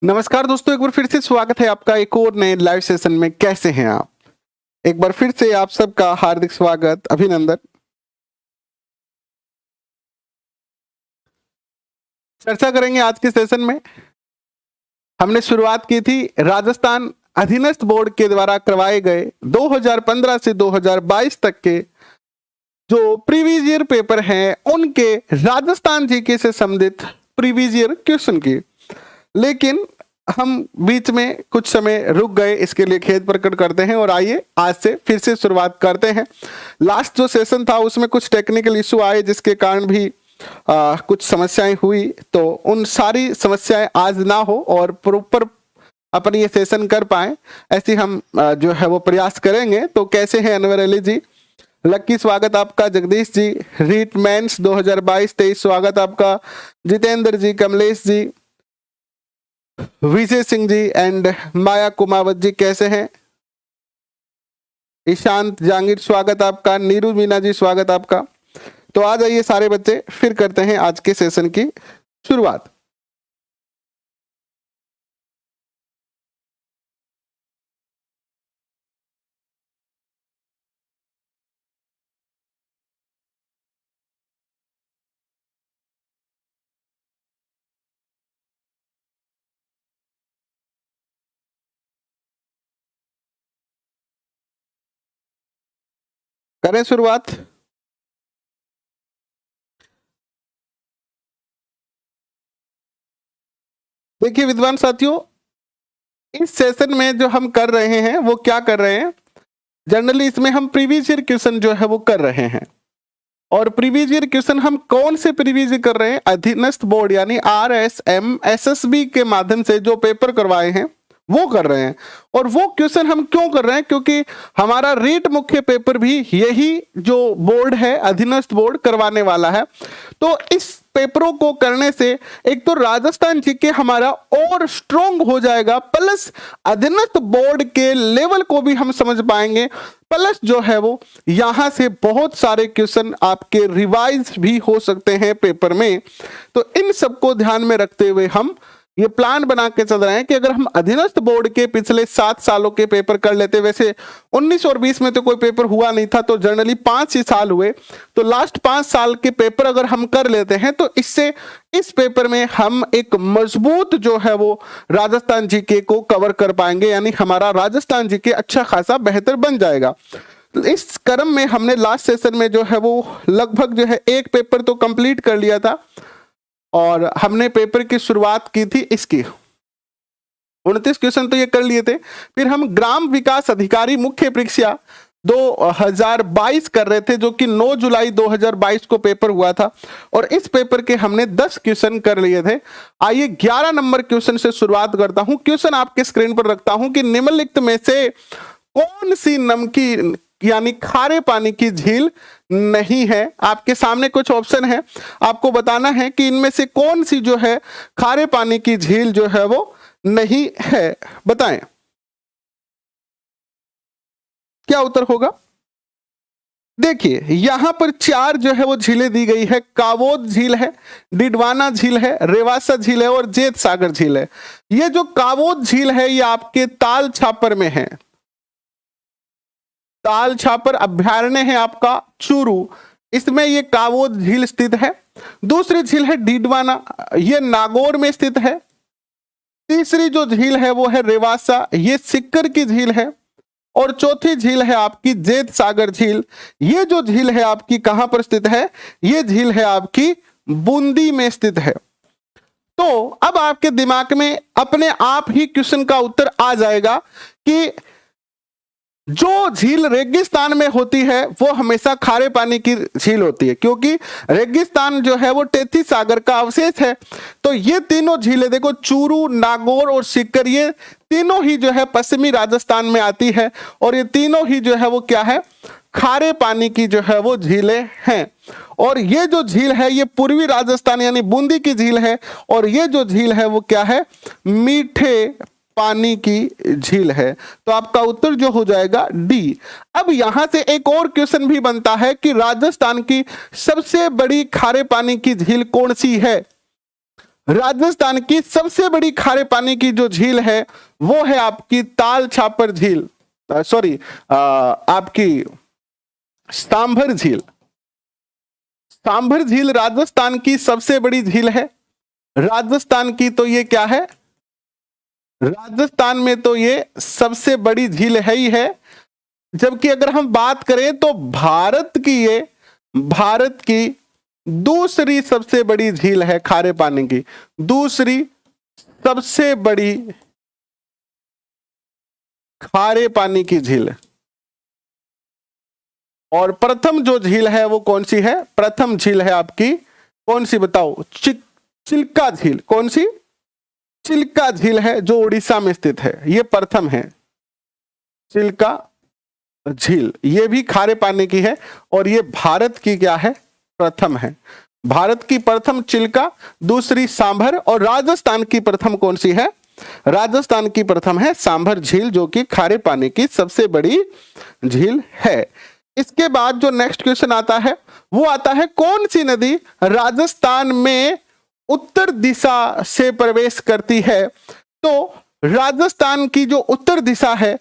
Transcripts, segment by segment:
नमस्कार दोस्तों, एक बार फिर से स्वागत है आपका एक और नए लाइव सेशन में। कैसे हैं आप? एक बार फिर से आप सबका हार्दिक स्वागत, अभिनंदन। चर्चा करेंगे आज के सेशन में। हमने शुरुआत की थी राजस्थान अधीनस्थ बोर्ड के द्वारा करवाए गए 2015 से 2022 तक के जो प्रीवियस ईयर पेपर हैं उनके राजस्थान जीके से संबंधित प्रीवियस ईयर क्वेश्चन की। लेकिन हम बीच में कुछ समय रुक गए, इसके लिए खेद प्रकट करते हैं और आइए आज से फिर से शुरुआत करते हैं। लास्ट जो सेशन था उसमें कुछ टेक्निकल इशू आए जिसके कारण भी कुछ समस्याएं हुई, तो उन सारी समस्याएं आज ना हो और प्रॉपर अपन ये सेशन कर पाए, ऐसी हम जो है वो प्रयास करेंगे। तो कैसे हैं अनवर अली जी? लक्की स्वागत आपका। जगदीश जी, रीट मेंस 2022-23 स्वागत आपका। जितेंद्र जी, कमलेश जी, विजय सिंह जी एंड माया कुमावत जी कैसे हैं? ईशांत जहांगीर स्वागत आपका। नीरू मीना जी स्वागत आपका। तो आ जाइए सारे बच्चे, फिर करते हैं आज के सेशन की शुरुआत। करें शुरुआत। देखिए विद्वान साथियों, इस सेशन में जो हम कर रहे हैं वो क्या कर रहे हैं, जनरली इसमें हम प्रीवियस ईयर क्वेश्चन जो है वो कर रहे हैं। और प्रीवियस ईयर क्वेश्चन हम कौन से प्रीवियस ईयर कर रहे हैं? अधीनस्थ बोर्ड यानी RSM SSB के माध्यम से जो पेपर करवाए हैं वो कर रहे हैं। और वो क्वेश्चन हम क्यों कर रहे हैं? क्योंकि हमारा रीट मुख्य पेपर भी यही जो बोर्ड है, अधीनस्थ बोर्ड, करवाने वाला है। तो इस पेपरों को करने से एक तो राजस्थान जीके हमारा और स्ट्रॉन्ग हो जाएगा, प्लस अधीनस्थ बोर्ड के लेवल को भी हम समझ पाएंगे, प्लस जो है वो यहां से बहुत सारे क्वेश्चन आपके रिवाइज भी हो सकते हैं पेपर में। तो इन सबको ध्यान में रखते हुए हम ये प्लान बना के चल रहे हैं कि अगर हम अधीनस्थ बोर्ड के पिछले 7 सालों के पेपर कर लेते, वैसे 19 और 20 में तो कोई पेपर हुआ नहीं था, तो जनरली 5 ही साल हुए, तो लास्ट 5 साल के पेपर अगर हम कर लेते हैं तो इससे इस पेपर में हम एक मजबूत जो है वो राजस्थान जीके को कवर कर पाएंगे, यानी हमारा राजस्थान जीके अच्छा खासा बेहतर बन जाएगा। इस क्रम में हमने लास्ट सेशन में जो है वो लगभग जो है एक पेपर तो कंप्लीट कर लिया था और हमने पेपर की शुरुआत की थी इसकी 29 क्वेश्चन तो ये कर लिए थे। फिर हम ग्राम विकास अधिकारी मुख्य परीक्षा 2022 कर रहे थे, जो कि 9 जुलाई 2022 को पेपर हुआ था और इस पेपर के हमने 10 क्वेश्चन कर लिए थे। आइए 11 नंबर क्वेश्चन से शुरुआत करता हूं। क्वेश्चन आपके स्क्रीन पर रखता हूं कि निम्नलिखित में से कौन सी नमकीन यानी खारे पानी की झील नहीं है? आपके सामने कुछ ऑप्शन है, आपको बताना है कि इनमें से कौन सी जो है खारे पानी की झील जो है वो नहीं है। बताएं क्या उत्तर होगा। देखिए यहां पर 4 जो है वो झीलें दी गई है। कावोद झील है, डिडवाना झील है, रेवासा झील है और जेत सागर झील है। ये जो कावोद झील है ये आपके ताल छापर में है। ताल छापर अभ्यारण्य है आपका चूरू, इसमें ये कावोद झील स्थित है। दूसरी झील है डीडवाना, ये नागौर में स्थित है। तीसरी जो झील है वो है रेवासा, ये सिक्कर की झील है। और चौथी झील है आपकी जेत सागर झील। ये जो झील है आपकी कहां पर स्थित है? ये झील है आपकी बूंदी में स्थित है। तो अब आपके दिमाग में अपने आप ही क्वेश्चन का उत्तर आ जाएगा कि जो झील रेगिस्तान में होती है वो हमेशा खारे पानी की झील होती है, क्योंकि रेगिस्तान जो है वो टेथी सागर का अवशेष है। तो ये तीनों झीलें देखो, चूरू, नागौर और सीकर, ये तीनों ही जो है पश्चिमी राजस्थान में आती है और ये तीनों ही जो है वो क्या है, खारे पानी की जो है वो झीलें हैं। और ये जो झील है ये पूर्वी राजस्थान यानी बूंदी की झील है और ये जो झील है वो क्या है, मीठे पानी की झील है। तो आपका उत्तर जो हो जाएगा डी। अब यहां से एक और क्वेश्चन भी बनता है कि राजस्थान की सबसे बड़ी खारे पानी की झील कौन सी है? राजस्थान की सबसे बड़ी खारे पानी की जो झील है वो है आपकी ताल छापर झील, सॉरी आपकी सांभर झील। सांभर झील राजस्थान की सबसे बड़ी झील है। राजस्थान की तो ये क्या है, राजस्थान में तो ये सबसे बड़ी झील है ही है। जबकि अगर हम बात करें तो भारत की दूसरी सबसे बड़ी झील है खारे पानी की, दूसरी सबसे बड़ी खारे पानी की झील। और प्रथम जो झील है वो कौन सी है, प्रथम झील है आपकी कौन सी बताओ, चिल्का झील। कौन सी, चिल्का झील है जो उड़ीसा में स्थित है, ये प्रथम है चिल्का झील। ये भी खारे पानी की है और ये भारत की क्या है, प्रथम है। भारत की प्रथम चिल्का, दूसरी सांभर, और राजस्थान की प्रथम कौन सी है, राजस्थान की प्रथम है सांभर झील जो कि खारे पानी की सबसे बड़ी झील है। इसके बाद जो नेक्स्ट क्वेश्चन आता है वो आता है कौन सी नदी राजस्थान में उत्तर दिशा से प्रवेश करती है। तो राजस्थान की जो उत्तर दिशा है,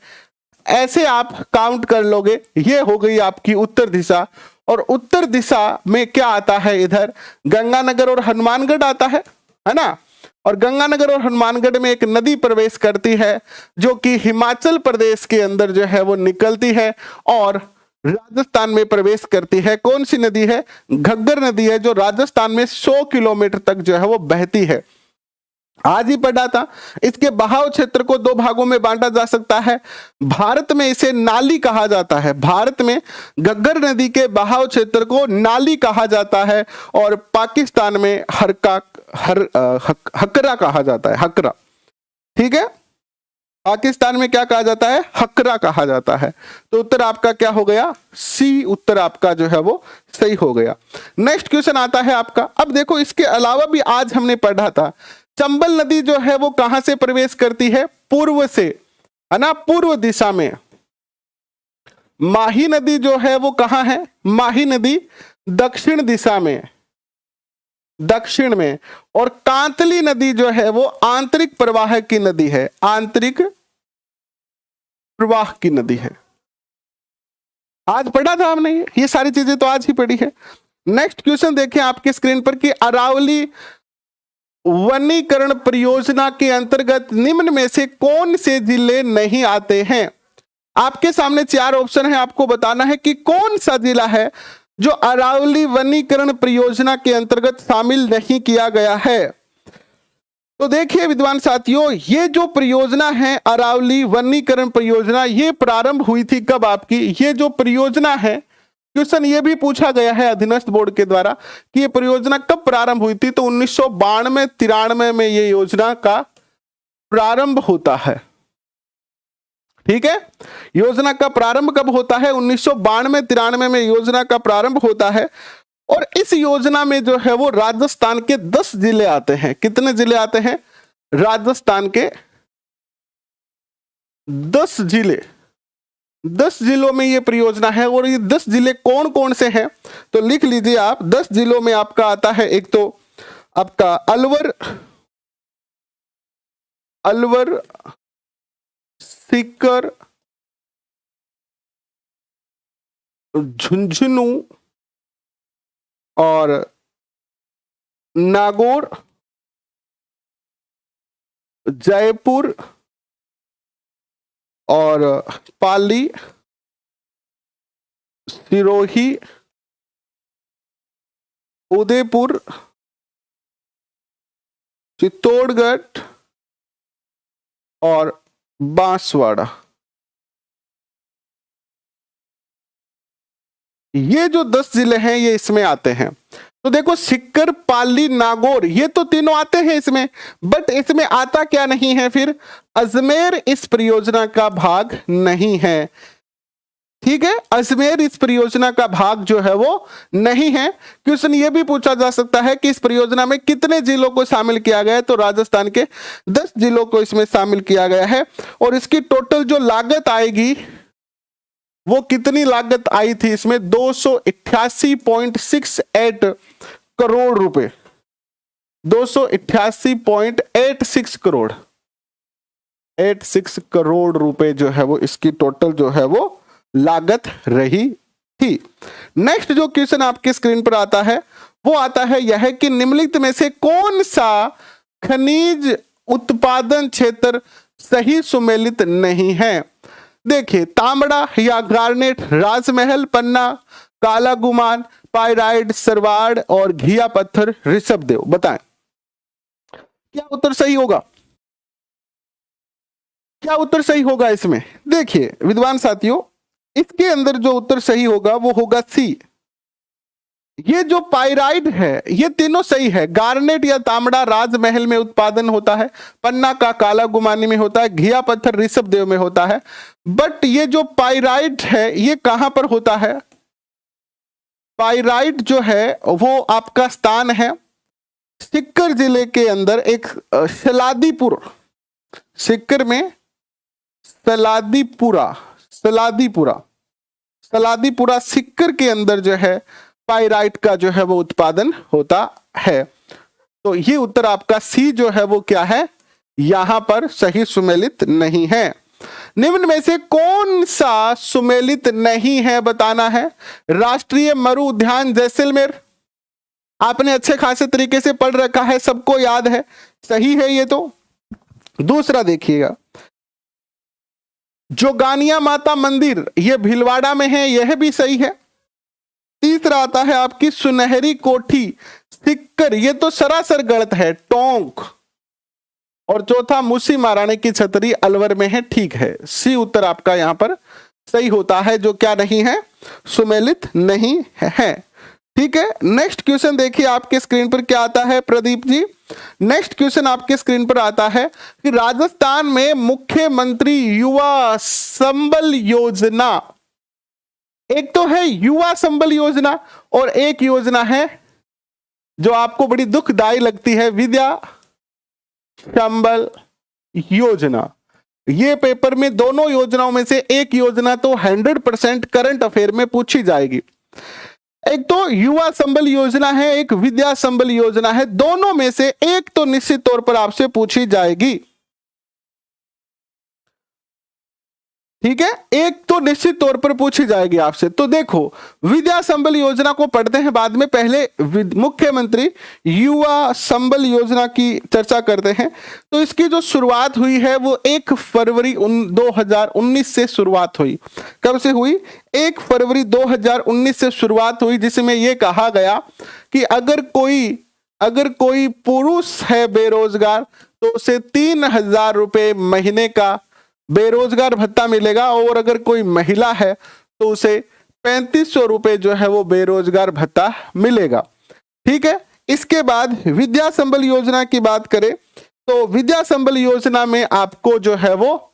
ऐसे आप काउंट कर लोगे, ये हो गई आपकी उत्तर दिशा। और उत्तर दिशा में क्या आता है, इधर गंगानगर और हनुमानगढ़ आता है ना। और गंगानगर और हनुमानगढ़ में एक नदी प्रवेश करती है जो कि हिमाचल प्रदेश के अंदर जो है वो निकलती है और राजस्थान में प्रवेश करती है। कौन सी नदी है, घग्गर नदी है जो राजस्थान में 100 किलोमीटर तक जो है वो बहती है। आज ही पढ़ा था। इसके बहाव क्षेत्र को दो भागों में बांटा जा सकता है। भारत में इसे नाली कहा जाता है, भारत में घग्गर नदी के बहाव क्षेत्र को नाली कहा जाता है और पाकिस्तान में हकरा कहा जाता है, हकरा। ठीक है, पाकिस्तान में क्या कहा जाता है, हकरा कहा जाता है। तो उत्तर आपका क्या हो गया, सी उत्तर आपका जो है वो सही हो गया। नेक्स्ट क्वेश्चन आता है आपका। अब देखो इसके अलावा भी आज हमने पढ़ा था, चंबल नदी जो है वो कहां से प्रवेश करती है, पूर्व से, है ना, पूर्व दिशा में। माही नदी जो है वो कहां है, माही नदी दक्षिण दिशा में, दक्षिण में। और कांतली नदी जो है वो आंतरिक प्रवाह की नदी है, आंतरिक प्रवाह की नदी है। आज पढ़ा था हमने, ये सारी चीजें तो आज ही पढ़ी है। नेक्स्ट क्वेश्चन देखें आपके स्क्रीन पर कि अरावली वनीकरण परियोजना के अंतर्गत निम्न में से कौन से जिले नहीं आते हैं। आपके सामने 4 ऑप्शन है, आपको बताना है कि कौन सा जिला है जो अरावली वनीकरण परियोजना के अंतर्गत शामिल नहीं किया गया है। तो देखिए विद्वान साथियों, ये जो परियोजना है अरावली वनीकरण परियोजना, ये प्रारंभ हुई थी कब आपकी, ये जो परियोजना है, क्वेश्चन ये भी पूछा गया है अधीनस्थ बोर्ड के द्वारा कि ये परियोजना कब प्रारंभ हुई थी। तो 1992-93 में ये योजना का प्रारंभ होता है। ठीक है, योजना का प्रारंभ कब होता है, 1992-93 में योजना का प्रारंभ होता है। और इस योजना में जो है वो राजस्थान के 10 जिले आते हैं। कितने जिले आते हैं, राजस्थान के 10 जिले, 10 जिलों में ये परियोजना है। और ये 10 जिले कौन कौन से हैं, तो लिख लीजिए आप। 10 जिलों में आपका आता है, एक तो आपका अलवर, सीकर, झुंझुनू और नागौर, जयपुर और पाली, सिरोही, उदयपुर, चित्तौड़गढ़ और बांसवाड़ा। ये जो 10 जिले हैं ये इसमें आते हैं। तो देखो सीकर, पाली, नागौर, ये तो तीनों आते हैं इसमें, बट इसमें आता क्या नहीं है, फिर अजमेर इस परियोजना का भाग नहीं है। ठीक है, अजमेर इस परियोजना का भाग जो है वो नहीं है। क्वेश्चन ये भी पूछा जा सकता है कि इस परियोजना में कितने जिलों को शामिल किया गया है, तो राजस्थान के 10 जिलों को इसमें शामिल किया गया है। और इसकी टोटल जो लागत आएगी वो कितनी लागत आई थी इसमें, 288.68 करोड़ रुपए। 288.86 करोड़, 86 करोड़ रुपए जो है वो इसकी टोटल जो है वो लागत रही थी। नेक्स्ट जो क्वेश्चन आपके स्क्रीन पर आता है वो आता है यह कि निम्नलिखित में से कौन सा खनिज उत्पादन क्षेत्र सही सुमेलित नहीं है। देखिए, तांबड़ा या गार्नेट, राजमहल, पन्ना, काला गुमान, पाइराइट, सरवाड़ और घिया पत्थर, ऋषभदेव। बताएं क्या उत्तर सही होगा, क्या उत्तर सही होगा इसमें। देखिए विद्वान साथियों, इसके अंदर जो उत्तर सही होगा वो होगा सी। ये जो पाइराइट है ये तीनों सही है। गार्नेट या तांबड़ा राजमहल में उत्पादन होता है, पन्ना का काला गुमानी में होता है, घिया पत्थर ऋषभदेव में होता है। बट ये जो पाइराइट है ये कहां पर होता है। पाइराइट जो है वो आपका स्थान है सिक्कर जिले के अंदर एक सलादीपुर, सिक्कर में सलादीपुरा सिक्कर के अंदर जो है पाइराइट का जो है वो उत्पादन होता है। तो ये उत्तर आपका सी जो है वो क्या है, यहां पर सही सुमेलित नहीं है। निम्न में से कौन सा सुमेलित नहीं है बताना है। राष्ट्रीय मरु उद्यान जैसलमेर, आपने अच्छे खासे तरीके से पढ़ रखा है, सबको याद है, सही है ये तो। दूसरा देखिएगा, जोगानिया माता मंदिर ये भीलवाड़ा में है, यह भी सही है। तीसरा आता है आपकी सुनहरी कोठी सिक्कर, ये तो सरासर गलत है, टोंक। और चौथा मूसी महारानी की छतरी अलवर में है, ठीक है। सी उत्तर आपका यहां पर सही होता है, जो क्या नहीं है, सुमेलित नहीं है। ठीक है, नेक्स्ट क्वेश्चन देखिए आपके स्क्रीन पर क्या आता है प्रदीप जी। नेक्स्ट क्वेश्चन आपके स्क्रीन पर आता है कि राजस्थान में मुख्यमंत्री युवा संबल योजना, एक तो है युवा संबल योजना और एक योजना है जो आपको बड़ी दुखदाई लगती है, विद्या संबल योजना। ये पेपर में दोनों योजनाओं में से एक योजना तो 100% करंट अफेयर में पूछी जाएगी। एक तो युवा संबल योजना है, एक विद्या संबल योजना है, दोनों में से एक तो निश्चित तौर पर आपसे पूछी जाएगी। ठीक है, एक तो निश्चित तौर पर पूछी जाएगी आपसे। तो देखो, विद्या संबल योजना को पढ़ते हैं बाद में, पहले मुख्यमंत्री युवा संबल योजना की चर्चा करते हैं। तो इसकी जो शुरुआत हुई है वो 1 फरवरी 2019 से शुरुआत हुई। कब से हुई? 1 फरवरी 2019 से शुरुआत हुई, जिसमें यह कहा गया कि अगर कोई पुरुष है बेरोजगार तो उसे 3,000 रुपए महीने का बेरोजगार भत्ता मिलेगा, और अगर कोई महिला है तो उसे 3500 रुपए जो है वो बेरोजगार भत्ता मिलेगा। ठीक है, इसके बाद विद्या संबल योजना की बात करें तो विद्या संबल योजना में आपको जो है वो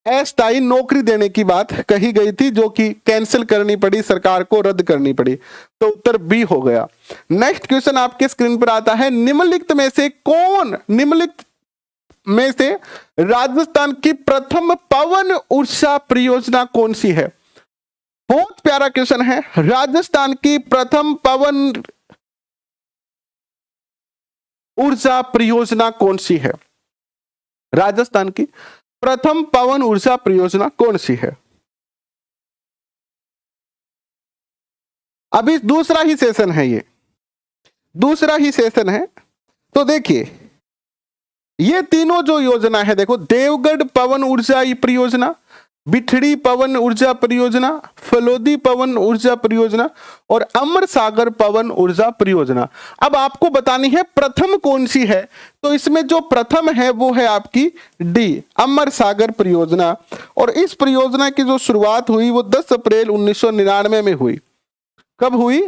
अस्थायी नौकरी देने की बात कही गई थी, जो कि कैंसिल करनी पड़ी, सरकार को रद्द करनी पड़ी। तो उत्तर बी हो गया। नेक्स्ट क्वेश्चन आपके स्क्रीन पर आता है, निम्नलिखित में से राजस्थान की प्रथम पवन ऊर्जा परियोजना कौन सी है। बहुत प्यारा क्वेश्चन है। राजस्थान की प्रथम पवन ऊर्जा परियोजना कौन सी है? राजस्थान की प्रथम पवन ऊर्जा परियोजना कौन सी है? अभी दूसरा ही सेशन है, ये दूसरा ही सेशन है। तो देखिए, ये तीनों जो योजना है, देखो, देवगढ़ पवन ऊर्जा परियोजना, बिठड़ी पवन ऊर्जा परियोजना, फलोदी पवन ऊर्जा परियोजना और अमर सागर पवन ऊर्जा परियोजना। अब आपको बतानी है प्रथम कौन सी है। तो इसमें जो प्रथम है वो है आपकी डी, अमर सागर परियोजना। और इस परियोजना की जो शुरुआत हुई वो 10 अप्रैल 1999 में हुई। कब हुई?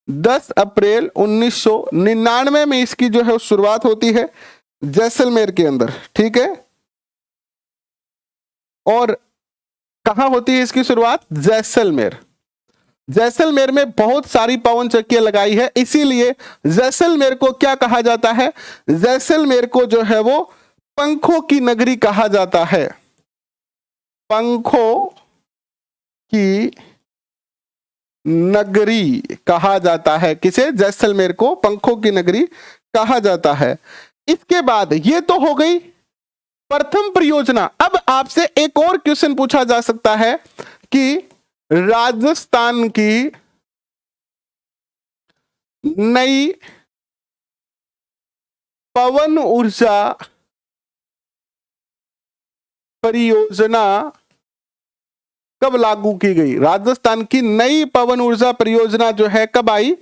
10 अप्रैल 1999 में इसकी जो है शुरुआत होती है जैसलमेर के अंदर। ठीक है, और कहां होती है इसकी शुरुआत? जैसलमेर। जैसलमेर में बहुत सारी पवन चक्कियां लगाई है, इसीलिए जैसलमेर को क्या कहा जाता है? जैसलमेर को जो है वो पंखों की नगरी कहा जाता है। पंखों की नगरी कहा जाता है किसे? जैसलमेर को पंखों की नगरी कहा जाता है। इसके बाद ये तो हो गई प्रथम परियोजना। अब आपसे एक और क्वेश्चन पूछा जा सकता है कि राजस्थान की नई पवन ऊर्जा परियोजना कब लागू की गई? राजस्थान की नई पवन ऊर्जा परियोजना जो है कब आई?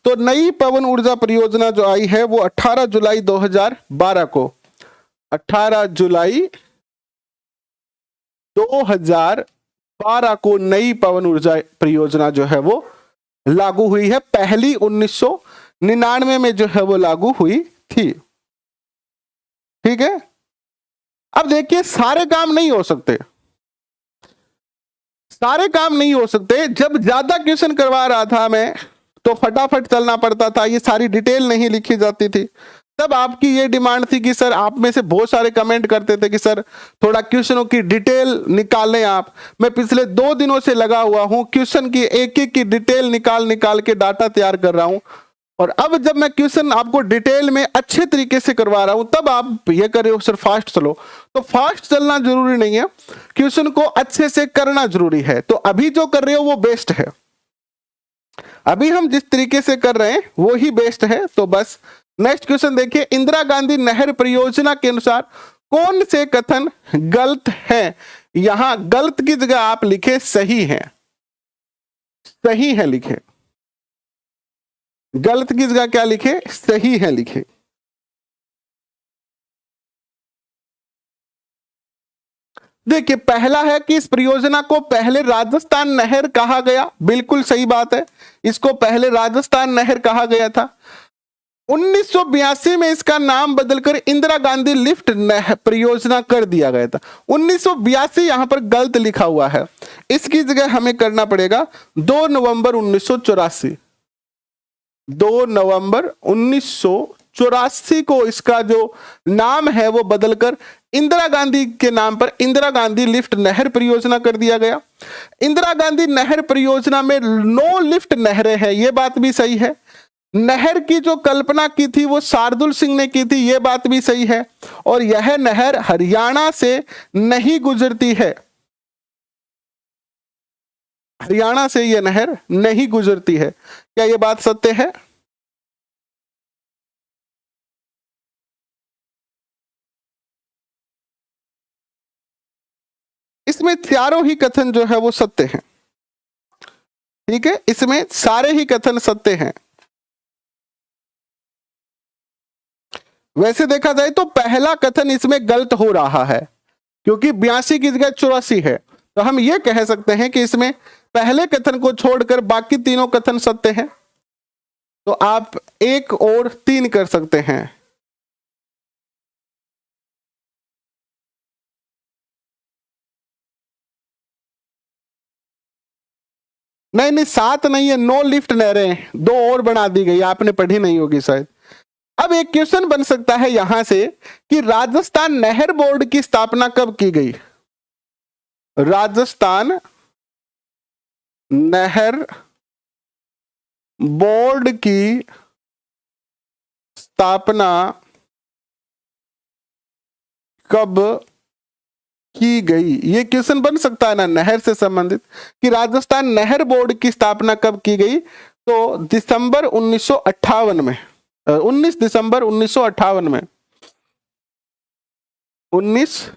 तो नई पवन ऊर्जा परियोजना जो आई है वो 18 जुलाई 2012 को, 18 जुलाई 2012 को नई पवन ऊर्जा परियोजना जो है वो लागू हुई है। पहली 1999 में जो है वो लागू हुई थी। ठीक है, अब देखिए सारे काम नहीं हो सकते, सारे काम नहीं हो सकते। जब ज्यादा क्वेश्चन करवा रहा था मैं तो फटाफट चलना पड़ता था, ये सारी डिटेल नहीं लिखी जाती थी। तब आपकी ये डिमांड थी कि सर, आप में से बहुत सारे कमेंट करते थे कि सर थोड़ा क्वेश्चनों की डिटेल निकाल लें आप। मैं पिछले 2 दिनों से लगा हुआ हूं, क्वेश्चन की एक एक की डिटेल निकाल के डाटा तैयार कर रहा हूं। और अब जब मैं क्वेश्चन आपको डिटेल में अच्छे तरीके से करवा रहा हूं तब आप ये कर रहे हो सर फास्ट चलो। तो फास्ट चलना जरूरी नहीं है, क्वेश्चन को अच्छे से करना जरूरी है। तो अभी जो कर रहे हो वो बेस्ट है, अभी हम जिस तरीके से कर रहे हैं वो ही बेस्ट है। तो बस नेक्स्ट क्वेश्चन देखिए, इंदिरा गांधी नहर परियोजना के अनुसार कौन से कथन गलत है? यहां गलत की जगह आप लिखे सही है, सही है लिखे, गलत की जगह क्या लिखे? सही है लिखे। देखिए पहला है कि इस परियोजना को पहले राजस्थान नहर कहा गया, बिल्कुल सही बात है, इसको पहले राजस्थान नहर कहा गया था। 1982 में इसका नाम बदलकर इंदिरा गांधी लिफ्ट परियोजना कर दिया गया था। 1982 यहां पर गलत लिखा हुआ है, इसकी जगह हमें करना पड़ेगा 2 नवंबर 1984। 2 नवंबर 1984 को इसका जो नाम है वो बदलकर इंदिरा गांधी के नाम पर इंदिरा गांधी लिफ्ट नहर परियोजना कर दिया गया। इंदिरा गांधी नहर परियोजना में 9 लिफ्ट नहरें हैं, ये बात भी सही है। नहर की जो कल्पना की थी वो शार्दुल सिंह ने की थी, ये बात भी सही है। और यह नहर हरियाणा से नहीं गुजरती है, हरियाणा से यह नहर नहीं गुजरती है। क्या यह बात सत्य है? इसमें चारों ही कथन जो है वो सत्य हैं। ठीक है, इसमें सारे ही कथन सत्य हैं। वैसे देखा जाए तो पहला कथन इसमें गलत हो रहा है, क्योंकि 82 की जगह 84 है। तो हम ये कह सकते हैं कि इसमें पहले कथन को छोड़कर बाकी तीनों कथन सत्य हैं। तो आप 1 और 3 कर सकते हैं। नहीं नहीं, 7 नहीं है, 9 लिफ्ट नहरें, 2 और बना दी गई, आपने पढ़ी नहीं होगी शायद। अब एक क्वेश्चन बन सकता है यहां से कि राजस्थान नहर बोर्ड की स्थापना कब की गई? राजस्थान नहर बोर्ड की स्थापना कब की गई? ये क्वेश्चन बन सकता है ना नहर से संबंधित, कि राजस्थान नहर बोर्ड की स्थापना कब की गई? तो दिसंबर 1958 में, 19 दिसंबर 1958 में, 19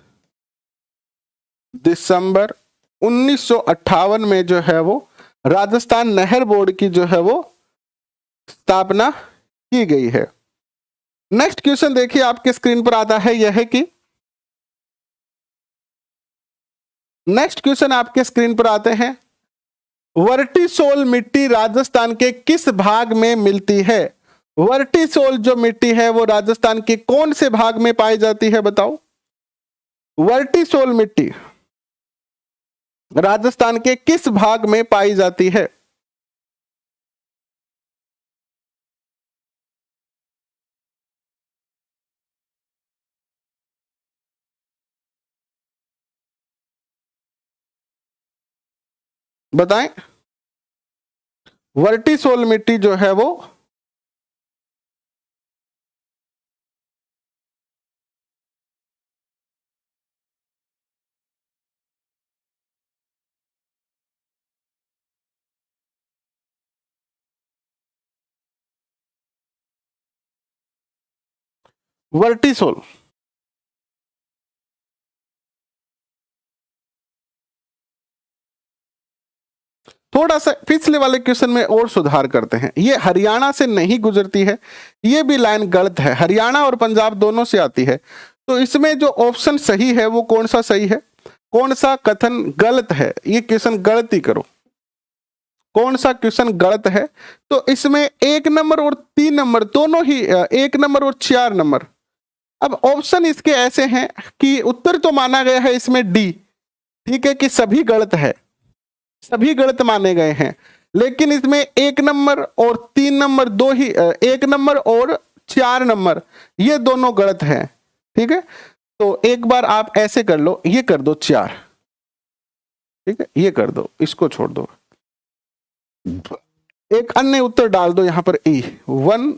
दिसंबर 1958 में जो है वो राजस्थान नहर बोर्ड की जो है वो स्थापना की गई है। नेक्स्ट क्वेश्चन देखिए आपके स्क्रीन पर आता है, यह है कि नेक्स्ट क्वेश्चन आपके स्क्रीन पर आते हैं, वर्टिसोल मिट्टी राजस्थान के किस भाग में मिलती है? वर्टिसोल जो मिट्टी है वो राजस्थान के कौन से भाग में पाई जाती है बताओ? वर्टिसोल मिट्टी राजस्थान के किस भाग में पाई जाती है? बताएं। वर्टिसोल मिट्टी जो है वो वर्टिसोल। थोड़ा सा पिछले वाले क्वेश्चन में और सुधार करते हैं। ये हरियाणा से नहीं गुजरती है, ये भी लाइन गलत है। हरियाणा और पंजाब दोनों से आती है, तो इसमें जो ऑप्शन सही है वो कौन सा सही है, कौन सा कथन गलत है? ये क्वेश्चन गलत ही करो, कौन सा क्वेश्चन गलत है? तो इसमें 1 नंबर और 3 नंबर दोनों ही 1 नंबर और 4 नंबर। अब ऑप्शन इसके ऐसे हैं कि उत्तर तो माना गया है इसमें डी, ठीक है, कि सभी गलत है, सभी गलत माने गए हैं, लेकिन इसमें 1 नंबर और 3 नंबर दो ही 1 नंबर और 4 नंबर ये दोनों गलत हैं, ठीक है। तो एक बार आप ऐसे कर लो, ये कर दो 4, ठीक है, ये कर दो, इसको छोड़ दो, एक अन्य उत्तर डाल दो यहां पर ई 1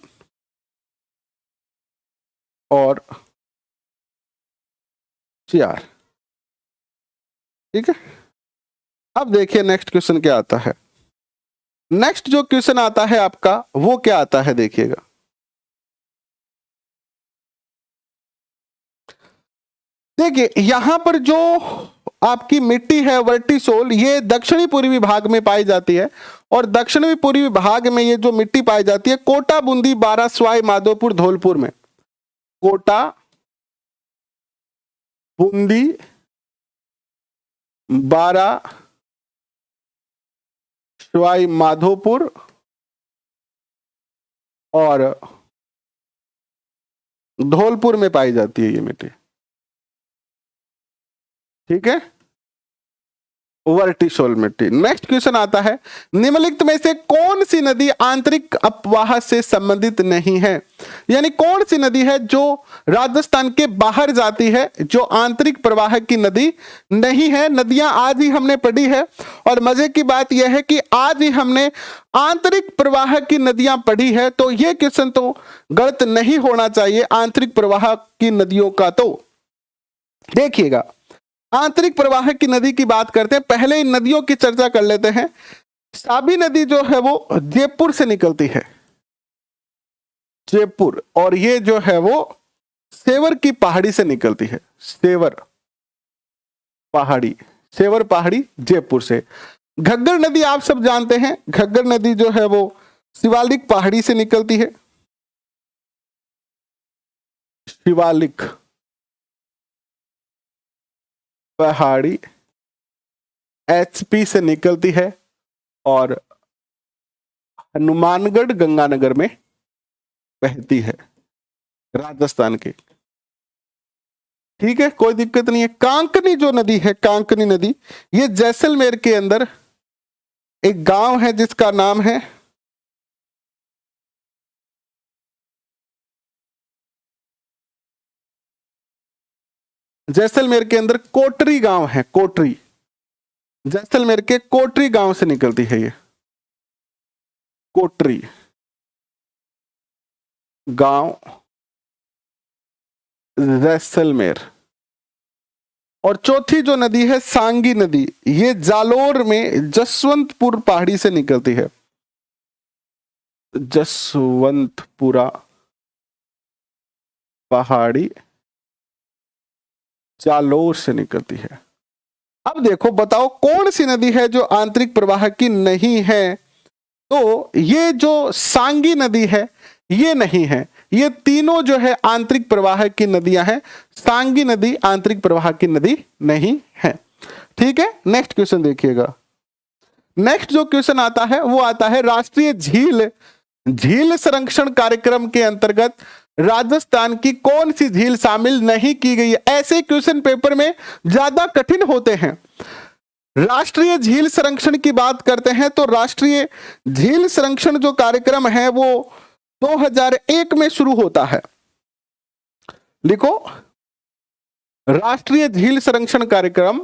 और 4, ठीक है। अब देखिए नेक्स्ट क्वेश्चन क्या आता है। नेक्स्ट जो क्वेश्चन आता है आपका वो क्या आता है, देखिएगा। देखिए यहां पर जो आपकी मिट्टी है वर्टिसोल, ये दक्षिणी पूर्वी भाग में पाई जाती है, और दक्षिणी पूर्वी भाग में ये जो मिट्टी पाई जाती है कोटा, बूंदी, बारा, सवाई माधोपुर, धौलपुर में। कोटा, बूंदी, बारा, सवाई माधोपुर और धौलपुर में पाई जाती है ये मिट्टी, ठीक है, वर्टिसोल मिट्टी। नेक्स्ट क्वेश्चन आता है, निम्नलिखित में से कौन सी नदी आंतरिक अपवाह से संबंधित नहीं है? यानी कौन सी नदी है जो राजस्थान के बाहर जाती है, जो आंतरिक प्रवाह की नदी नहीं है? नदियां आज ही हमने पढ़ी है, और मजे की बात यह है कि आज ही हमने आंतरिक प्रवाह की नदियां पढ़ी है, तो यह क्वेश्चन तो गलत नहीं होना चाहिए आंतरिक प्रवाह की नदियों का। तो देखिएगा, आंतरिक प्रवाह की नदी की बात करते हैं, पहले इन नदियों की चर्चा कर लेते हैं। साबी नदी जो है वो जयपुर से निकलती है, जयपुर, और ये जो है वो सेवर की पहाड़ी से निकलती है, सेवर पहाड़ी, सेवर पहाड़ी जयपुर से। घग्गर नदी आप सब जानते हैं, घग्गर नदी जो है वो शिवालिक पहाड़ी से निकलती है, शिवालिक पहाड़ी एचपी से निकलती है, और हनुमानगढ़ गंगानगर में बहती है, राजस्थान की, ठीक है, कोई दिक्कत नहीं है। कांकनी जो नदी है, कांकनी नदी, ये जैसलमेर के अंदर एक गांव है जिसका नाम है जैसलमेर के अंदर कोटरी गांव है, कोटरी, जैसलमेर के कोटरी गांव से निकलती है ये, कोटरी गांव, जैसलमेर। और चौथी जो नदी है सांगी नदी, ये जालोर में जसवंतपुर पहाड़ी से निकलती है, जसवंतपुरा पहाड़ी जालोर से निकलती है। अब देखो बताओ कौन सी नदी है जो आंतरिक प्रवाह की नहीं है? तो ये जो सांगी नदी है ये नहीं है, ये तीनों जो है आंतरिक प्रवाह की नदियां हैं, सांगी नदी आंतरिक प्रवाह की नदी नहीं है, ठीक है। नेक्स्ट क्वेश्चन देखिएगा। नेक्स्ट जो क्वेश्चन आता है वो आता है, राष्ट्रीय झील संरक्षण कार्यक्रम के अंतर्गत राजस्थान की कौन सी झील शामिल नहीं की गई है? ऐसे क्वेश्चन पेपर में ज्यादा कठिन होते हैं। राष्ट्रीय झील संरक्षण की बात करते हैं तो राष्ट्रीय झील संरक्षण जो कार्यक्रम है वो 2001 में शुरू होता है। लिखो, राष्ट्रीय झील संरक्षण कार्यक्रम,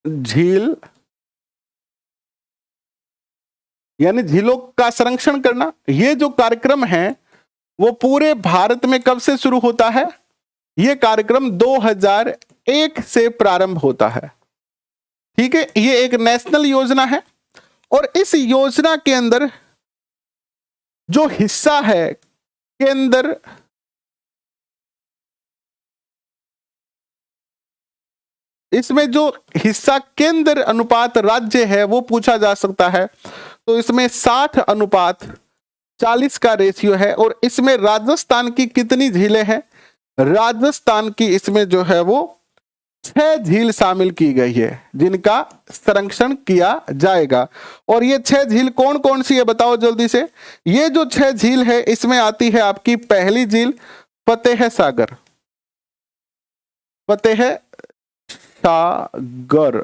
झील यानी झीलों का संरक्षण करना, ये जो कार्यक्रम है वो पूरे भारत में कब से शुरू होता है? ये कार्यक्रम 2001 से प्रारंभ होता है, ठीक है। ये एक नेशनल योजना है, और इस योजना के अंदर जो हिस्सा है केंद्र इसमें जो हिस्सा केंद्र अनुपात राज्य है वो पूछा जा सकता है। तो इसमें 60:40 का रेशियो है और इसमें राजस्थान की कितनी झीलें हैं? राजस्थान की इसमें जो है वो 6 झील शामिल की गई है जिनका संरक्षण किया जाएगा। और ये 6 झील कौन कौन सी है बताओ जल्दी से। ये जो 6 झील है इसमें आती है आपकी पहली झील फतेह सागर, फतेह सागर,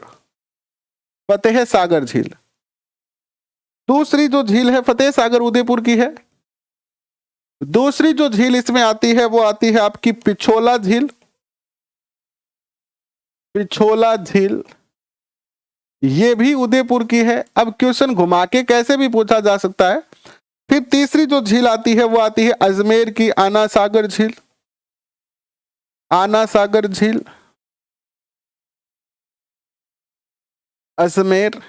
फतेह सागर झील। दूसरी जो झील है फतेह सागर उदयपुर की है। दूसरी जो झील इसमें आती है वो आती है आपकी पिछोला झील, पिछोला झील ये भी उदयपुर की है। अब क्वेश्चन घुमा के कैसे भी पूछा जा सकता है। फिर तीसरी जो झील आती है वो आती है अजमेर की आना सागर झील, आना सागर झील, अजमेर।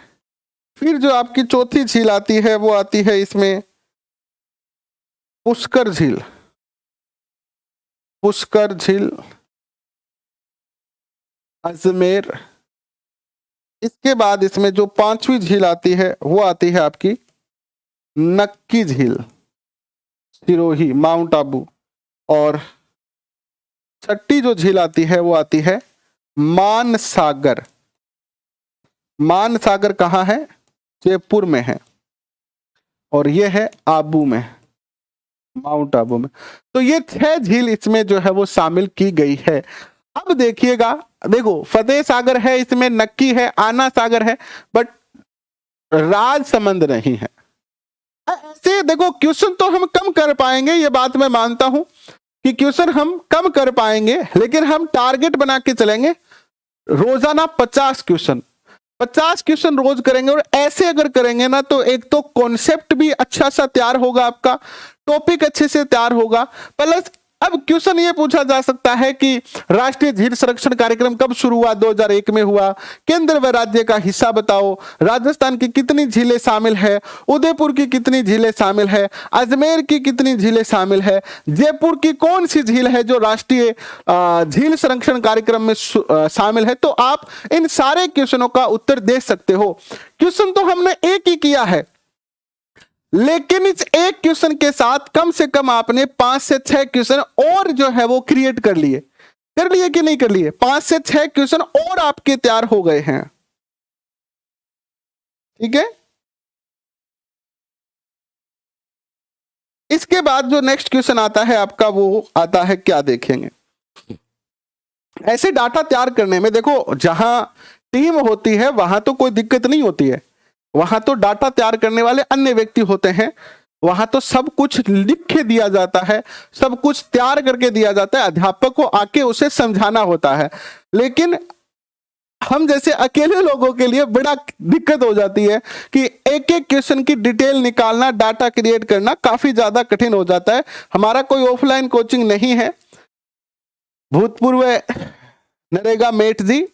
फिर जो आपकी चौथी झील आती है वो आती है इसमें पुष्कर झील, पुष्कर झील, अजमेर। इसके बाद इसमें जो पांचवी झील आती है वो आती है आपकी नक्की झील, सिरोही, माउंट आबू। और छठी जो झील आती है वो आती है मानसागर। मानसागर कहाँ है? जयपुर में है और ये है आबू में, माउंट आबू में। तो ये 6 झील इसमें जो है वो शामिल की गई है। अब देखिएगा, देखो फतेह सागर है, इसमें नक्की है, आना सागर है, बट राजसमंद नहीं है। ऐसे देखो क्वेश्चन तो हम कम कर पाएंगे, ये बात मैं मानता हूं कि क्वेश्चन हम कम कर पाएंगे, लेकिन हम टारगेट बना के चलेंगे। रोजाना 50 क्वेश्चन, 50 क्वेश्चन रोज करेंगे। और ऐसे अगर करेंगे ना तो एक तो कॉन्सेप्ट भी अच्छा सा तैयार होगा, आपका टॉपिक अच्छे से तैयार होगा। प्लस अब क्वेश्चन ये पूछा जा सकता है कि राष्ट्रीय झील संरक्षण कार्यक्रम कब शुरू हुआ? 2001 में हुआ। केंद्र व राज्य का हिस्सा बताओ। राजस्थान की कितनी झीलें शामिल है? उदयपुर की कितनी झीलें शामिल है? अजमेर की कितनी झीलें शामिल है? जयपुर की कौन सी झील है जो राष्ट्रीय झील संरक्षण कार्यक्रम में शामिल है? तो आप इन सारे क्वेश्चनों का उत्तर दे सकते हो। क्वेश्चन तो हमने एक ही किया है, लेकिन इस एक क्वेश्चन के साथ कम से कम आपने 5 से 6 क्वेश्चन और जो है वो क्रिएट कर लिए कि नहीं कर लिए? 5 से 6 क्वेश्चन और आपके तैयार हो गए हैं। ठीक है। इसके बाद जो नेक्स्ट क्वेश्चन आता है आपका वो आता है, क्या देखेंगे? ऐसे डाटा तैयार करने में देखो, जहां टीम होती है वहां तो कोई दिक्कत नहीं होती है, वहां तो डाटा तैयार करने वाले अन्य व्यक्ति होते हैं, वहां तो सब कुछ लिख के दिया जाता है, सब कुछ तैयार करके दिया जाता है, अध्यापक को आके उसे समझाना होता है। लेकिन हम जैसे अकेले लोगों के लिए बड़ा दिक्कत हो जाती है कि एक एक क्वेश्चन की डिटेल निकालना, डाटा क्रिएट करना काफी ज्यादा कठिन हो जाता है। हमारा कोई ऑफलाइन कोचिंग नहीं है। भूतपूर्व नरेगा मेट जी,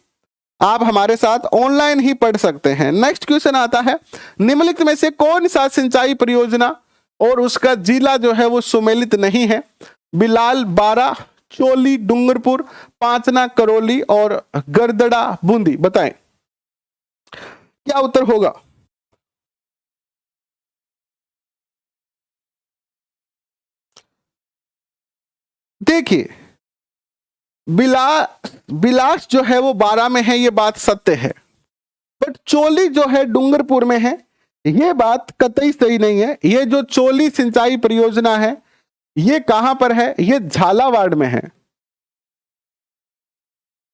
आप हमारे साथ ऑनलाइन ही पढ़ सकते हैं। नेक्स्ट क्वेश्चन आता है, निम्नलिखित में से कौन सा सिंचाई परियोजना और उसका जिला जो है वो सुमेलित नहीं है? बिलाल, बारा, चोली, डूंगरपुर, पांचना, करौली और गरदड़ा, बूंदी। बताएं क्या उत्तर होगा? देखिए, बिलास जो है वो 12 में है, ये बात सत्य है, बट चोली जो है डूंगरपुर में है, ये बात कतई सही नहीं है। ये जो चोली सिंचाई परियोजना है ये कहां पर है? ये झालावाड़ में है,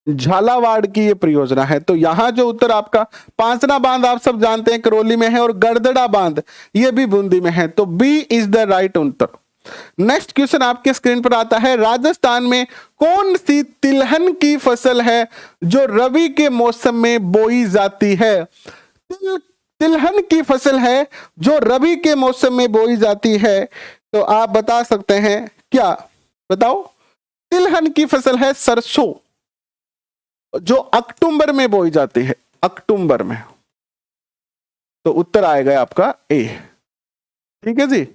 झालावाड़ की ये परियोजना है। तो यहां जो उत्तर आपका, पांचना बांध आप सब जानते हैं करौली में है और गरदड़ा बांध ये भी बूंदी में है। तो बी इज द राइट उत्तर। नेक्स्ट क्वेश्चन आपके स्क्रीन पर आता है, राजस्थान में कौन सी तिलहन की फसल है जो रबी के मौसम में बोई जाती है? तिलहन की फसल है जो रबी के मौसम में बोई जाती है। तो आप बता सकते हैं क्या? बताओ। तिलहन की फसल है सरसों, जो अक्टूबर में बोई जाती है, अक्टूबर में। तो उत्तर आएगा आपका ए। ठीक है जी।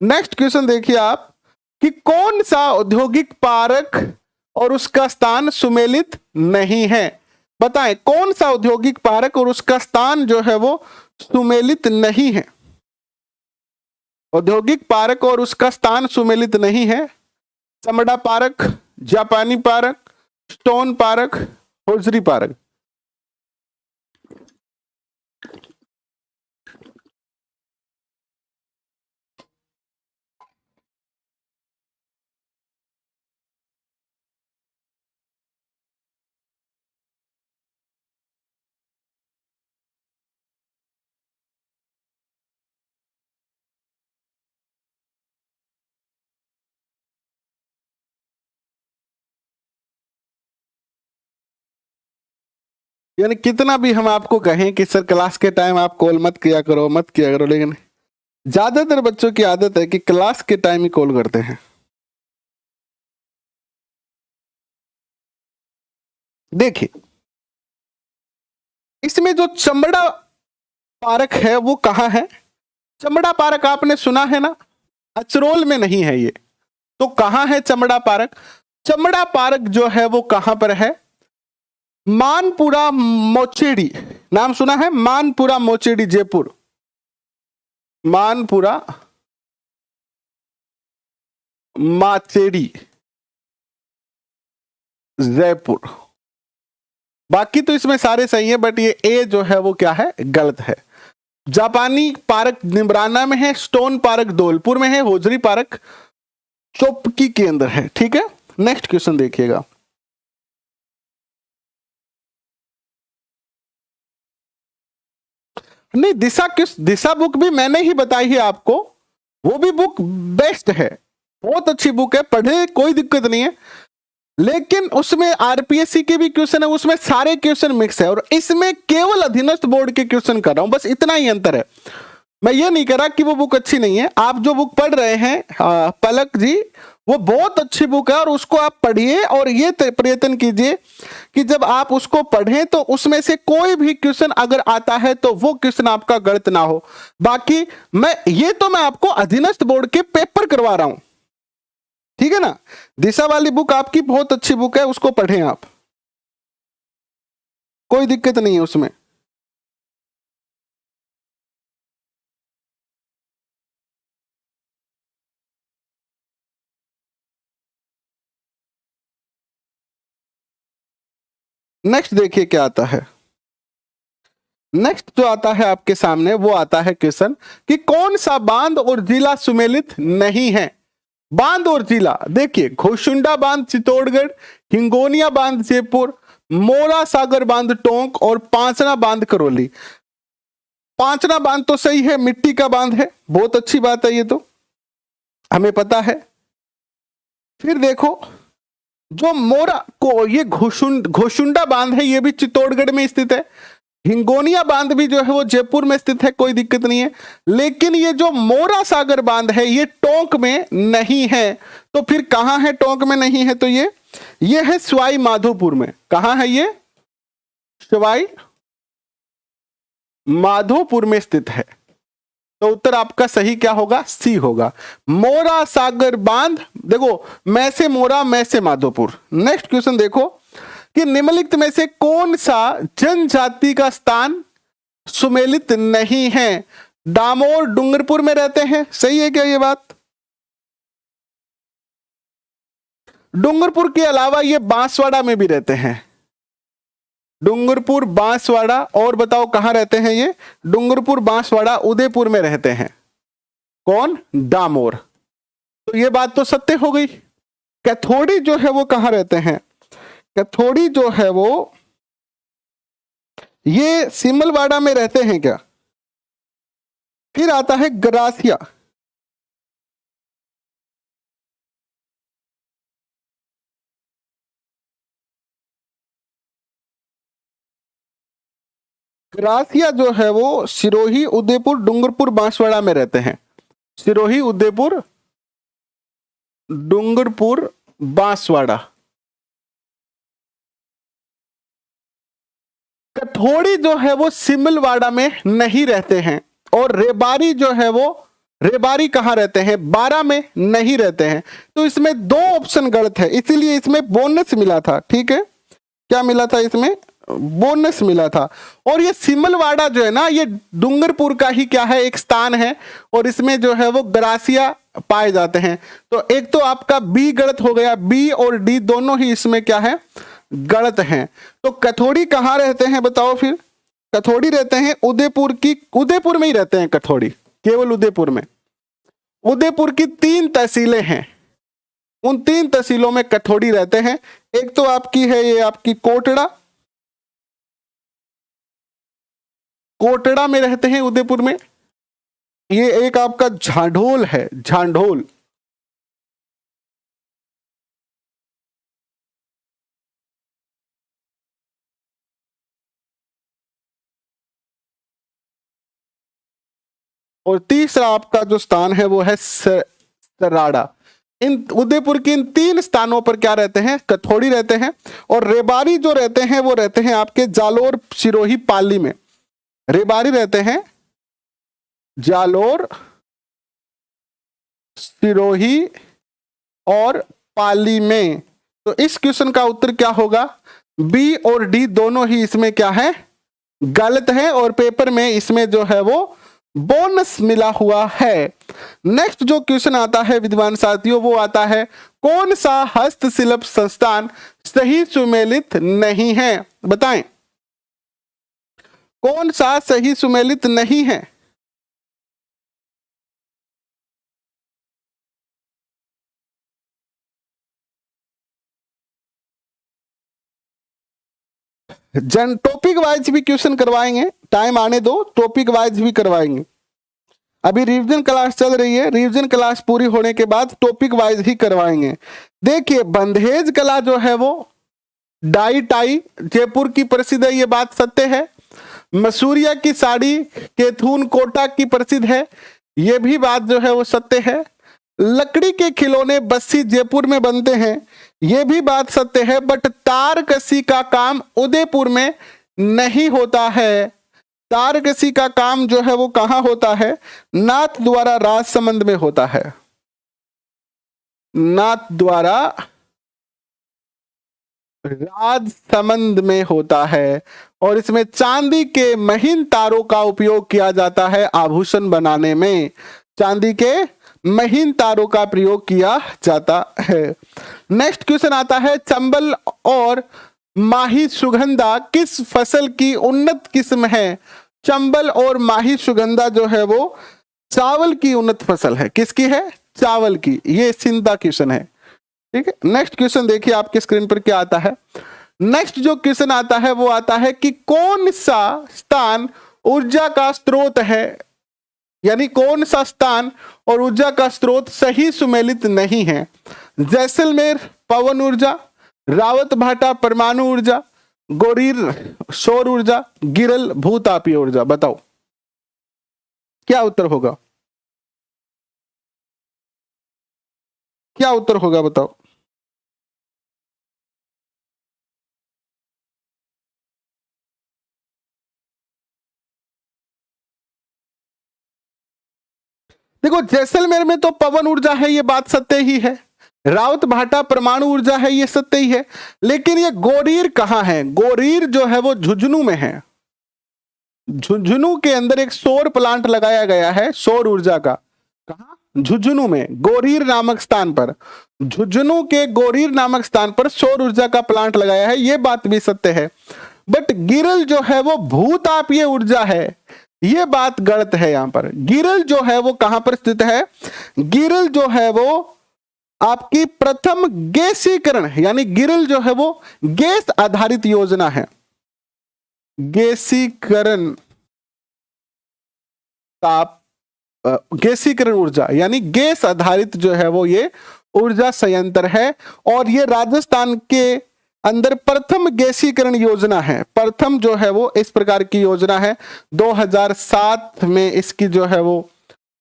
नेक्स्ट क्वेश्चन देखिए आप, कि कौन सा औद्योगिक पार्क और उसका स्थान सुमेलित नहीं है। बताएं कौन सा औद्योगिक पार्क और उसका स्थान जो है वो सुमेलित नहीं है। औद्योगिक पार्क और उसका स्थान सुमेलित नहीं है। चमड़ा पार्क, जापानी park, stone park, hosiery park. यानी कितना भी हम आपको कहें कि सर क्लास के टाइम आप कॉल मत किया करो, मत किया करो, लेकिन ज्यादातर बच्चों की आदत है कि क्लास के टाइम ही कॉल करते हैं। देखिए इसमें जो चमड़ा पार्क है वो कहाँ है। चमड़ा पार्क आपने सुना है ना, अचरोल में नहीं है ये। तो कहाँ है चमड़ा पार्क। चमड़ा पार्क जो है वो कहां पर है, मानपुरा मोचेडी। नाम सुना है, मानपुरा मोचेडी, जयपुर। मानपुरा माचेडी, जयपुर। बाकी तो इसमें सारे सही है, बट ये ए जो है वो क्या है, गलत है। जापानी पार्क निमराना में है, स्टोन पार्क धौलपुर में है, होजरी पार्क चौपकी के अंदर है। ठीक है, नेक्स्ट क्वेश्चन देखिएगा। नहीं, दिशा बुक भी मैंने ही बताई है आपको, वो भी बुक बेस्ट है, बहुत अच्छी बुक है, पढ़े कोई दिक्कत नहीं है। लेकिन उसमें आरपीएससी के भी क्वेश्चन है, उसमें सारे क्वेश्चन मिक्स है, और इसमें केवल अधीनस्थ बोर्ड के क्वेश्चन कर रहा हूं, बस इतना ही अंतर है। मैं ये नहीं कह रहा कि वो बुक अच्छी नहीं है। आप जो बुक पढ़ रहे हैं पलक जी, वो बहुत अच्छी बुक है, और उसको आप पढ़िए, और ये प्रयत्न कीजिए कि जब आप उसको पढ़ें तो उसमें से कोई भी क्वेश्चन अगर आता है तो वो क्वेश्चन आपका गलत ना हो। बाकी मैं आपको अधीनस्थ बोर्ड के पेपर करवा रहा हूं, ठीक है ना। दिशा वाली बुक आपकी बहुत अच्छी बुक है, उसको पढ़ें आप, कोई दिक्कत नहीं है उसमें। नेक्स्ट देखिए क्या आता है। नेक्स्ट जो आता है आपके सामने वो आता है क्वेश्चन कि कौन सा बांध और जिला सुमेलित नहीं है। बांध और जिला देखिए, घोशुंडा बांध चित्तौड़गढ़, हिंगोनिया बांध जयपुर, मोरा सागर बांध टोंक, और पांचना बांध करौली। पांचना बांध तो सही है, मिट्टी का बांध है, बहुत अच्छी बात है, ये तो हमें पता है। फिर देखो जो मोरा को, ये घोशुंडा बांध है, ये भी चित्तौड़गढ़ में स्थित है। हिंगोनिया बांध भी जो है वो जयपुर में स्थित है, कोई दिक्कत नहीं है। लेकिन ये जो मोरा सागर बांध है ये टोंक में नहीं है। तो फिर कहां है टोंक में नहीं है, तो ये है सवाई माधोपुर में। कहां है ये, सवाई माधोपुर में स्थित है। तो उत्तर आपका सही क्या होगा, सी होगा, मोरा सागर बांध। देखो, मैं से मोरा, मैं से माधोपुर। नेक्स्ट क्वेश्चन देखो कि निम्नलिखित में से कौन सा जनजाति का स्थान सुमेलित नहीं है। दामोर डूंगरपुर में रहते हैं, सही है क्या ये बात। डूंगरपुर के अलावा ये बांसवाड़ा में भी रहते हैं। डूंगरपुर, बांसवाड़ा, और बताओ कहां रहते हैं ये, डूंगरपुर, बांसवाड़ा, उदयपुर में रहते हैं। कौन, दामोर। तो ये बात तो सत्य हो गई। कैथोड़ी जो है वो कहां रहते हैं, कैथोड़ी जो है वो ये सिमलवाड़ा में रहते हैं क्या। फिर आता है गरासिया। गरासिया जो है वो सिरोही, उदयपुर, डूंगरपुर, बांसवाड़ा में रहते हैं। सिरोही, उदयपुर, डूंगरपुर, बांसवाड़ा। कथोड़ी जो है वो सिमलवाड़ा में नहीं रहते हैं, और रेबारी जो है वो रेबारी कहाँ रहते हैं? 12 में नहीं रहते हैं। तो इसमें 2 ऑप्शन गलत है, इसीलिए इसमें बोनस मिला था। ठीक है, क्या मिला था? इसमें बोनस मिला था। और ये सिमलवाड़ा जो है ना, ये डूंगरपुर का ही क्या है, एक स्थान है, और इसमें जो है वो ग्रासिया पाए जाते हैं। तो एक तो आपका बी गलत हो गया, बी और डी दोनों ही इसमें क्या है, गलत हैं। तो कथोड़ी कहाँ रहते हैं बताओ फिर? कथोड़ी रहते हैं उदयपुर में ही रहते हैं कथोड़ी, केवल उदयपुर में। उदयपुर की 3 तहसीलें हैं, उन 3 तहसीलों में कथोड़ी रहते हैं। एक तो आपकी है ये आपकी कोटड़ा में रहते हैं उदयपुर में। ये एक आपका झांढोल है, झांढोल। और तीसरा आपका जो स्थान है वो है सराड़ा। इन उदयपुर के इन 3 स्थानों पर क्या रहते हैं, कथोड़ी रहते हैं। और रेबारी जो रहते हैं वो रहते हैं आपके जालोर, सिरोही, पाली में। रेबारी रहते हैं जालोर, सिरोही और पाली में। तो इस क्वेश्चन का उत्तर क्या होगा? बी और डी दोनों ही इसमें क्या है, गलत है। और पेपर में इसमें जो है वो बोनस मिला हुआ है। नेक्स्ट जो क्वेश्चन आता है विद्वान साथियों, वो आता है कौन सा हस्तशिल्प संस्थान सही सुमेलित नहीं है? बताएं, कौन सा सही सुमेलित नहीं है? टॉपिक वाइज भी क्वेश्चन करवाएंगे, टाइम आने दो, टॉपिक वाइज भी करवाएंगे। अभी रिवीजन क्लास चल रही है, रिवीजन क्लास पूरी होने के बाद टॉपिक वाइज ही करवाएंगे। देखिए, बंधेज कला जो है वो डाई टाई जयपुर की प्रसिद्ध है, ये बात सत्य है। मसूरिया की साड़ी केथून कोटा की प्रसिद्ध है, ये भी बात जो है वो सत्य है। लकड़ी के खिलौने बस्सी जयपुर में बनते हैं, ये भी बात सत्य है। बट तारकसी का काम उदयपुर में नहीं होता है। तारकसी का काम जो है वो कहां होता है? नाथ द्वारा राजसमंद में होता है, नाथ द्वारा राजसमंद में होता है। और इसमें चांदी के महीन तारों का उपयोग किया जाता है आभूषण बनाने में। चांदी के महीन तारों का प्रयोग किया जाता है। नेक्स्ट क्वेश्चन आता है चंबल और माही सुगंधा किस फसल की उन्नत किस्म है? चंबल और माही सुगंधा जो है वो चावल की उन्नत फसल है। किसकी है? चावल की। ये सिंधा क्वेश्चन है। ठीक है, नेक्स्ट क्वेश्चन देखिए आपके स्क्रीन पर क्या आता है। नेक्स्ट जो क्वेश्चन आता है वो आता है कि कौन सा स्थान ऊर्जा का स्रोत है, यानी कौन सा स्थान और ऊर्जा का स्रोत सही सुमेलित नहीं है? जैसलमेर पवन ऊर्जा, रावत भाटा परमाणु ऊर्जा, गोरीर सौर ऊर्जा, गिरल भूतापीय ऊर्जा। बताओ क्या उत्तर होगा, क्या उत्तर होगा बताओ। देखो, जैसलमेर में तो पवन ऊर्जा है, ये बात सत्य ही है। रावत भाटा परमाणु ऊर्जा है, ये सत्य ही है। लेकिन ये गोरीर कहां है? गोरीर जो है वो झुंझुनू में है। झुंझुनू के अंदर एक सौर प्लांट लगाया गया है सौर ऊर्जा का। कहां? झुंझुनू में, गोरीर नामक स्थान पर। झुंझुनू के गोरीर नामक स्थान पर सौर ऊर्जा का प्लांट लगाया है, ये बात भी सत्य है। बट गिरल जो है वो भूतापीय ऊर्जा है, ये बात गलत है। यहां पर गिरल जो है वो कहां पर स्थित है? गिरल जो है वो आपकी प्रथम गैसीकरण, यानी गिरल जो है वो गैस आधारित योजना है। गैसीकरण ताप गैसीकरण ऊर्जा, यानी गैस आधारित जो है वो ये ऊर्जा संयंत्र है। और ये राजस्थान के अंदर प्रथम गैसीकरण योजना है। प्रथम जो है वो इस प्रकार की योजना है। 2007 में इसकी जो है वो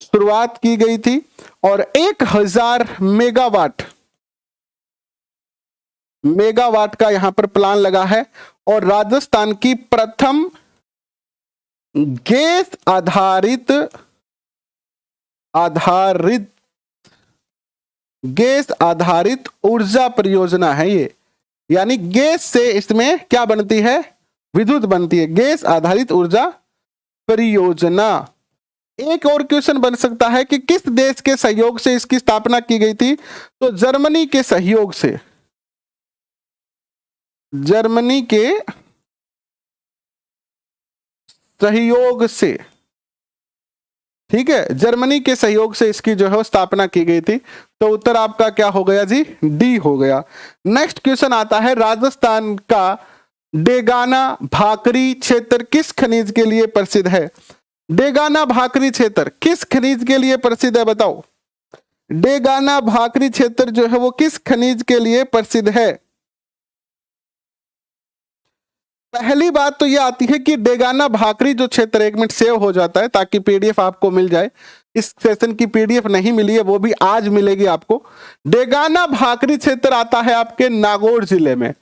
शुरुआत की गई थी। और 1000 मेगावाट का यहां पर प्लान लगा है। और राजस्थान की प्रथम गैस आधारित आधारित, गैस आधारित ऊर्जा परियोजना है ये, यानी गैस से इसमें क्या बनती है, विद्युत बनती है, गैस आधारित ऊर्जा परियोजना। एक और क्वेश्चन बन सकता है कि किस देश के सहयोग से इसकी स्थापना की गई थी, तो जर्मनी के सहयोग से, जर्मनी के सहयोग से, ठीक है, जर्मनी के सहयोग से इसकी जो है स्थापना की गई थी। तो उत्तर आपका क्या हो गया जी, डी हो गया। नेक्स्ट क्वेश्चन आता है, राजस्थान का डेगाना भाकरी क्षेत्र किस खनिज के लिए प्रसिद्ध है? डेगाना भाकरी क्षेत्र किस खनिज के लिए प्रसिद्ध है, बताओ। डेगाना भाकरी क्षेत्र जो है वो किस खनिज के लिए प्रसिद्ध है? पहली बात तो ये आती है कि डेगाना भाकरी जो क्षेत्र, 1 मिनट सेव हो जाता है ताकि पीडीएफ आपको मिल जाए। इस सेशन की पीडीएफ नहीं मिली है, वो भी आज मिलेगी आपको। डेगाना भाकरी क्षेत्र आता है आपके नागौर जिले में,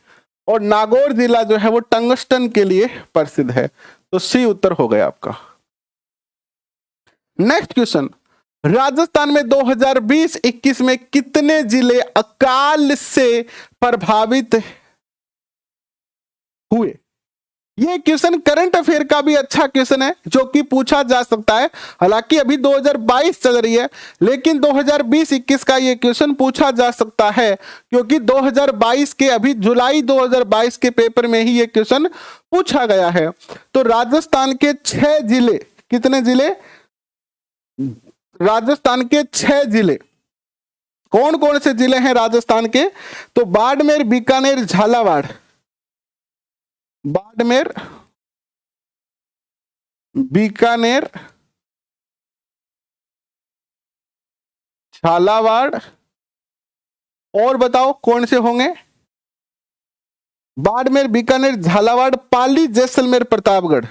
और नागौर जिला जो है वो टंगस्टन के लिए प्रसिद्ध है। तो सी उत्तर हो गया आपका। नेक्स्ट क्वेश्चन, राजस्थान में 2020-21 में कितने जिले अकाल से प्रभावित हुए? ये क्वेश्चन करंट अफेयर का भी अच्छा क्वेश्चन है जो कि पूछा जा सकता है। हालांकि अभी 2022 चल रही है, लेकिन 2020-21 का ये क्वेश्चन पूछा जा सकता है, क्योंकि 2022 के अभी जुलाई 2022 के पेपर में ही ये क्वेश्चन पूछा गया है। तो राजस्थान के 6 जिले, कितने जिले? राजस्थान के 6 जिले, कौन कौन से जिले हैं राजस्थान के? तो बाड़मेर, बीकानेर, झालावाड़, बाड़मेर, बीकानेर, झालावाड़, और बताओ कौन से होंगे? बाड़मेर, बीकानेर, झालावाड़, पाली, जैसलमेर, प्रतापगढ़।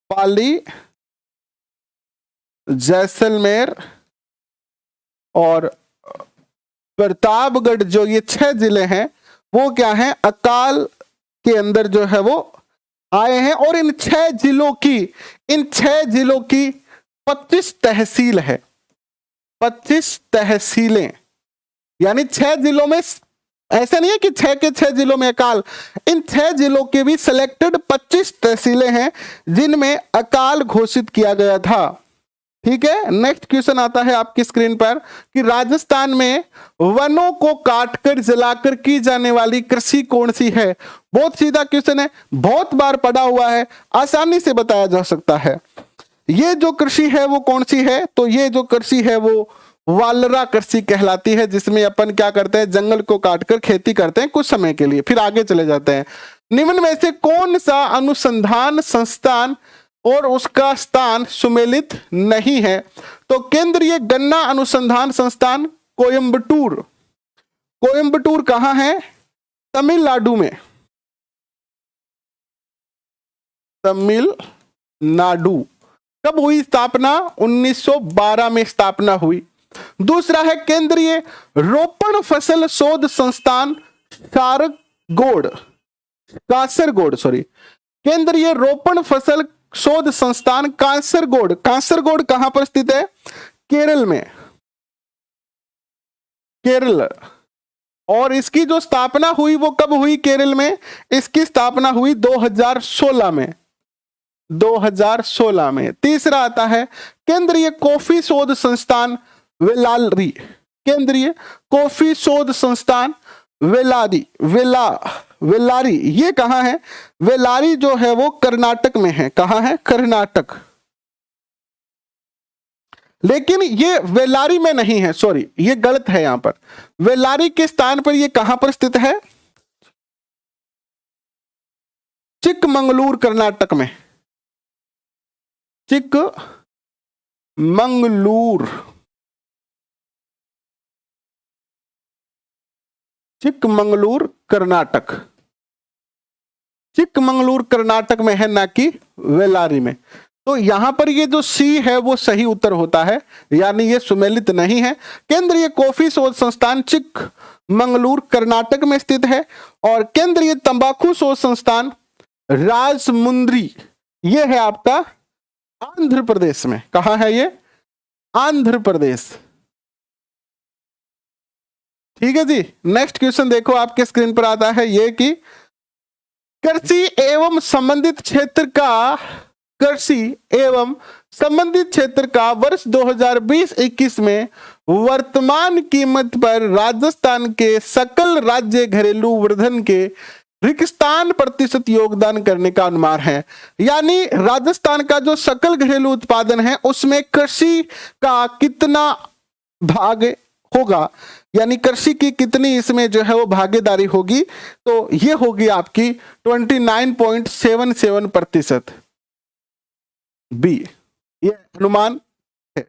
पाली, जैसलमेर और प्रतापगढ़, जो ये 6 जिले हैं वो क्या हैं, अकाल के अंदर जो है वो आए हैं। और इन 6 जिलों की 25 तहसील है, 25 तहसीलें, यानी 6 जिलों में, ऐसा नहीं है कि 6 के 6 जिलों में अकाल, इन 6 जिलों के भी सिलेक्टेड 25 तहसीलें हैं जिनमें अकाल घोषित किया गया था। ठीक है, नेक्स्ट क्वेश्चन आता है आपकी स्क्रीन पर कि राजस्थान में वनों को काटकर जलाकर की जाने वाली कृषि कौन सी है? बहुत सीधा क्वेश्चन है, बहुत बार पढ़ा हुआ है, आसानी से बताया जा सकता है। ये जो कृषि है वो कौन सी है? तो ये जो कृषि है वो वालरा कृषि कहलाती है, जिसमें अपन क्या करते हैं, जंगल को काटकर खेती करते हैं कुछ समय के लिए, फिर आगे चले जाते हैं। निम्न में से कौन सा अनुसंधान संस्थान और उसका स्थान सुमेलित नहीं है? तो केंद्रीय गन्ना अनुसंधान संस्थान कोयंबटूर, कोयंबटूर कहां है? तमिलनाडु में, तमिलनाडु। कब हुई स्थापना? 1912 में स्थापना हुई। दूसरा है केंद्रीय रोपण फसल शोध संस्थान कासरगोड, केंद्रीय रोपण फसल शोध संस्थान कासरगोड। कासरगोड कहां पर स्थित है? केरल में, केरल। और इसकी जो स्थापना हुई वो कब हुई केरल में? इसकी स्थापना हुई 2016 में, 2016 में। तीसरा आता है केंद्रीय कॉफी शोध संस्थान वेलारी, केंद्रीय कॉफी शोध संस्थान वेलारी, ये कहां है? वेलारी जो है वो कर्नाटक में है। कहां है? कर्नाटक। लेकिन ये वेलारी में नहीं है, सॉरी ये गलत है, यहां पर वेलारी के स्थान पर ये कहां पर स्थित है? चिकमंगलूर, कर्नाटक में, चिकमंगलूर, चिकमंगलूर कर्नाटक, चिकमंगलूर कर्नाटक में है, ना कि वेलारी में। तो यहां पर ये जो सी है वो सही उत्तर होता है, यानी ये सुमेलित नहीं है। केंद्रीय कॉफी शोध संस्थान चिकमंगलूर कर्नाटक में स्थित है, और केंद्रीय तंबाकू शोध संस्थान राजमुंद्री, ये है आपका आंध्र प्रदेश में। कहां है ये? आंध्र प्रदेश। ठीक है जी। नेक्स्ट क्वेश्चन देखो आपके स्क्रीन पर आता है ये कि कृषि एवं संबंधित क्षेत्र का वर्ष 2020-21 में वर्तमान कीमत पर राजस्थान के सकल राज्य घरेलू वर्धन के रिक्स्थान प्रतिशत योगदान करने का अनुमान है। यानी राजस्थान का जो सकल घरेलू उत्पादन है उसमें कृषि का कितना भाग होगा, यानी कृषि की कितनी इसमें जो है वो भागीदारी होगी, तो ये होगी आपकी 29.77%। बी ये अनुमान है।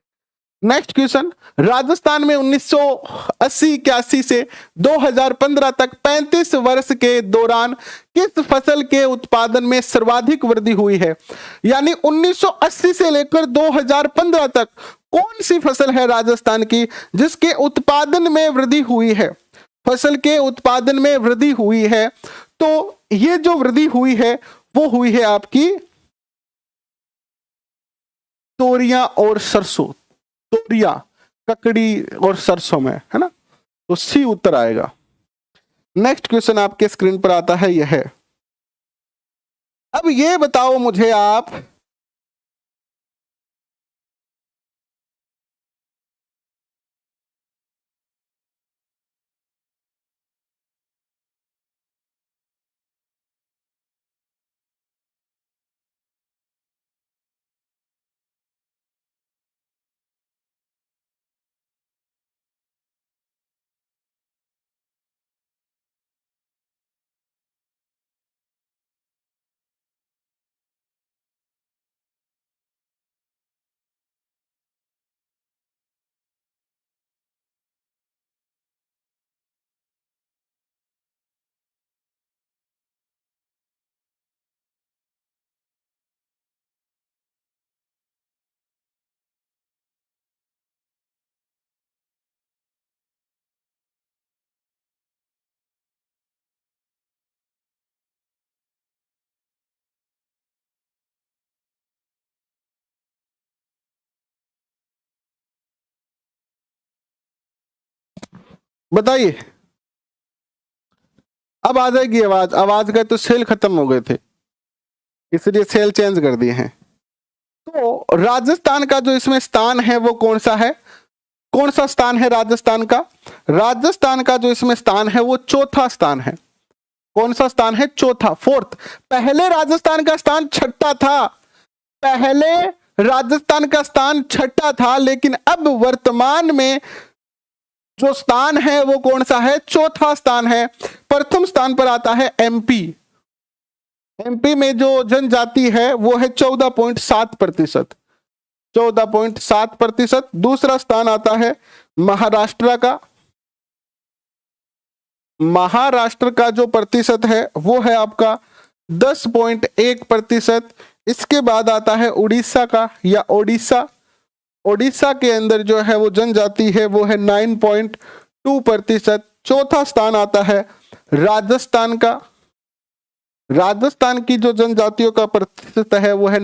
नेक्स्ट क्वेश्चन, राजस्थान में 1980-81 से 2015 तक 35 वर्ष के दौरान किस फसल के उत्पादन में सर्वाधिक वृद्धि हुई है? यानी 1980 से लेकर 2015 तक कौन सी फसल है राजस्थान की जिसके उत्पादन में वृद्धि हुई है? फसल के उत्पादन में वृद्धि हुई है, तो ये जो वृद्धि हुई है वो हुई है आपकी तोरियां और सरसों। तोरियां, ककड़ी और सरसों में, है ना, तो सी उत्तर आएगा। नेक्स्ट क्वेश्चन आपके स्क्रीन पर आता है यह है, अब ये बताओ मुझे आप बताइए। अब आ जाएगी आवाज, आवाज गए तो सेल खत्म हो गए थे इसलिए सेल चेंज कर दिए हैं। तो राजस्थान का जो इसमें स्थान है वो कौन सा है? कौन सा स्थान है राजस्थान का? राजस्थान का जो इसमें स्थान है वो चौथा स्थान है। कौन सा स्थान है? चौथा, फोर्थ। पहले राजस्थान का स्थान छठा था, पहले राजस्थान का स्थान छठा था, लेकिन अब वर्तमान में जो स्थान है वो कौन सा है? चौथा स्थान है। प्रथम स्थान पर आता है एमपी। एमपी में जो जनजाति है वो है 14.7%, 14.7%। दूसरा स्थान आता है महाराष्ट्र का। महाराष्ट्र का जो प्रतिशत है वो है आपका 10.1%। इसके बाद आता है उड़ीसा का या ओडिशा। ओडिशा के अंदर जो है वो जनजाति है वो है 9.2%। चौथा स्थान आता है राजस्थान का। राजस्थान की जो जनजातियों का प्रतिशत है वो है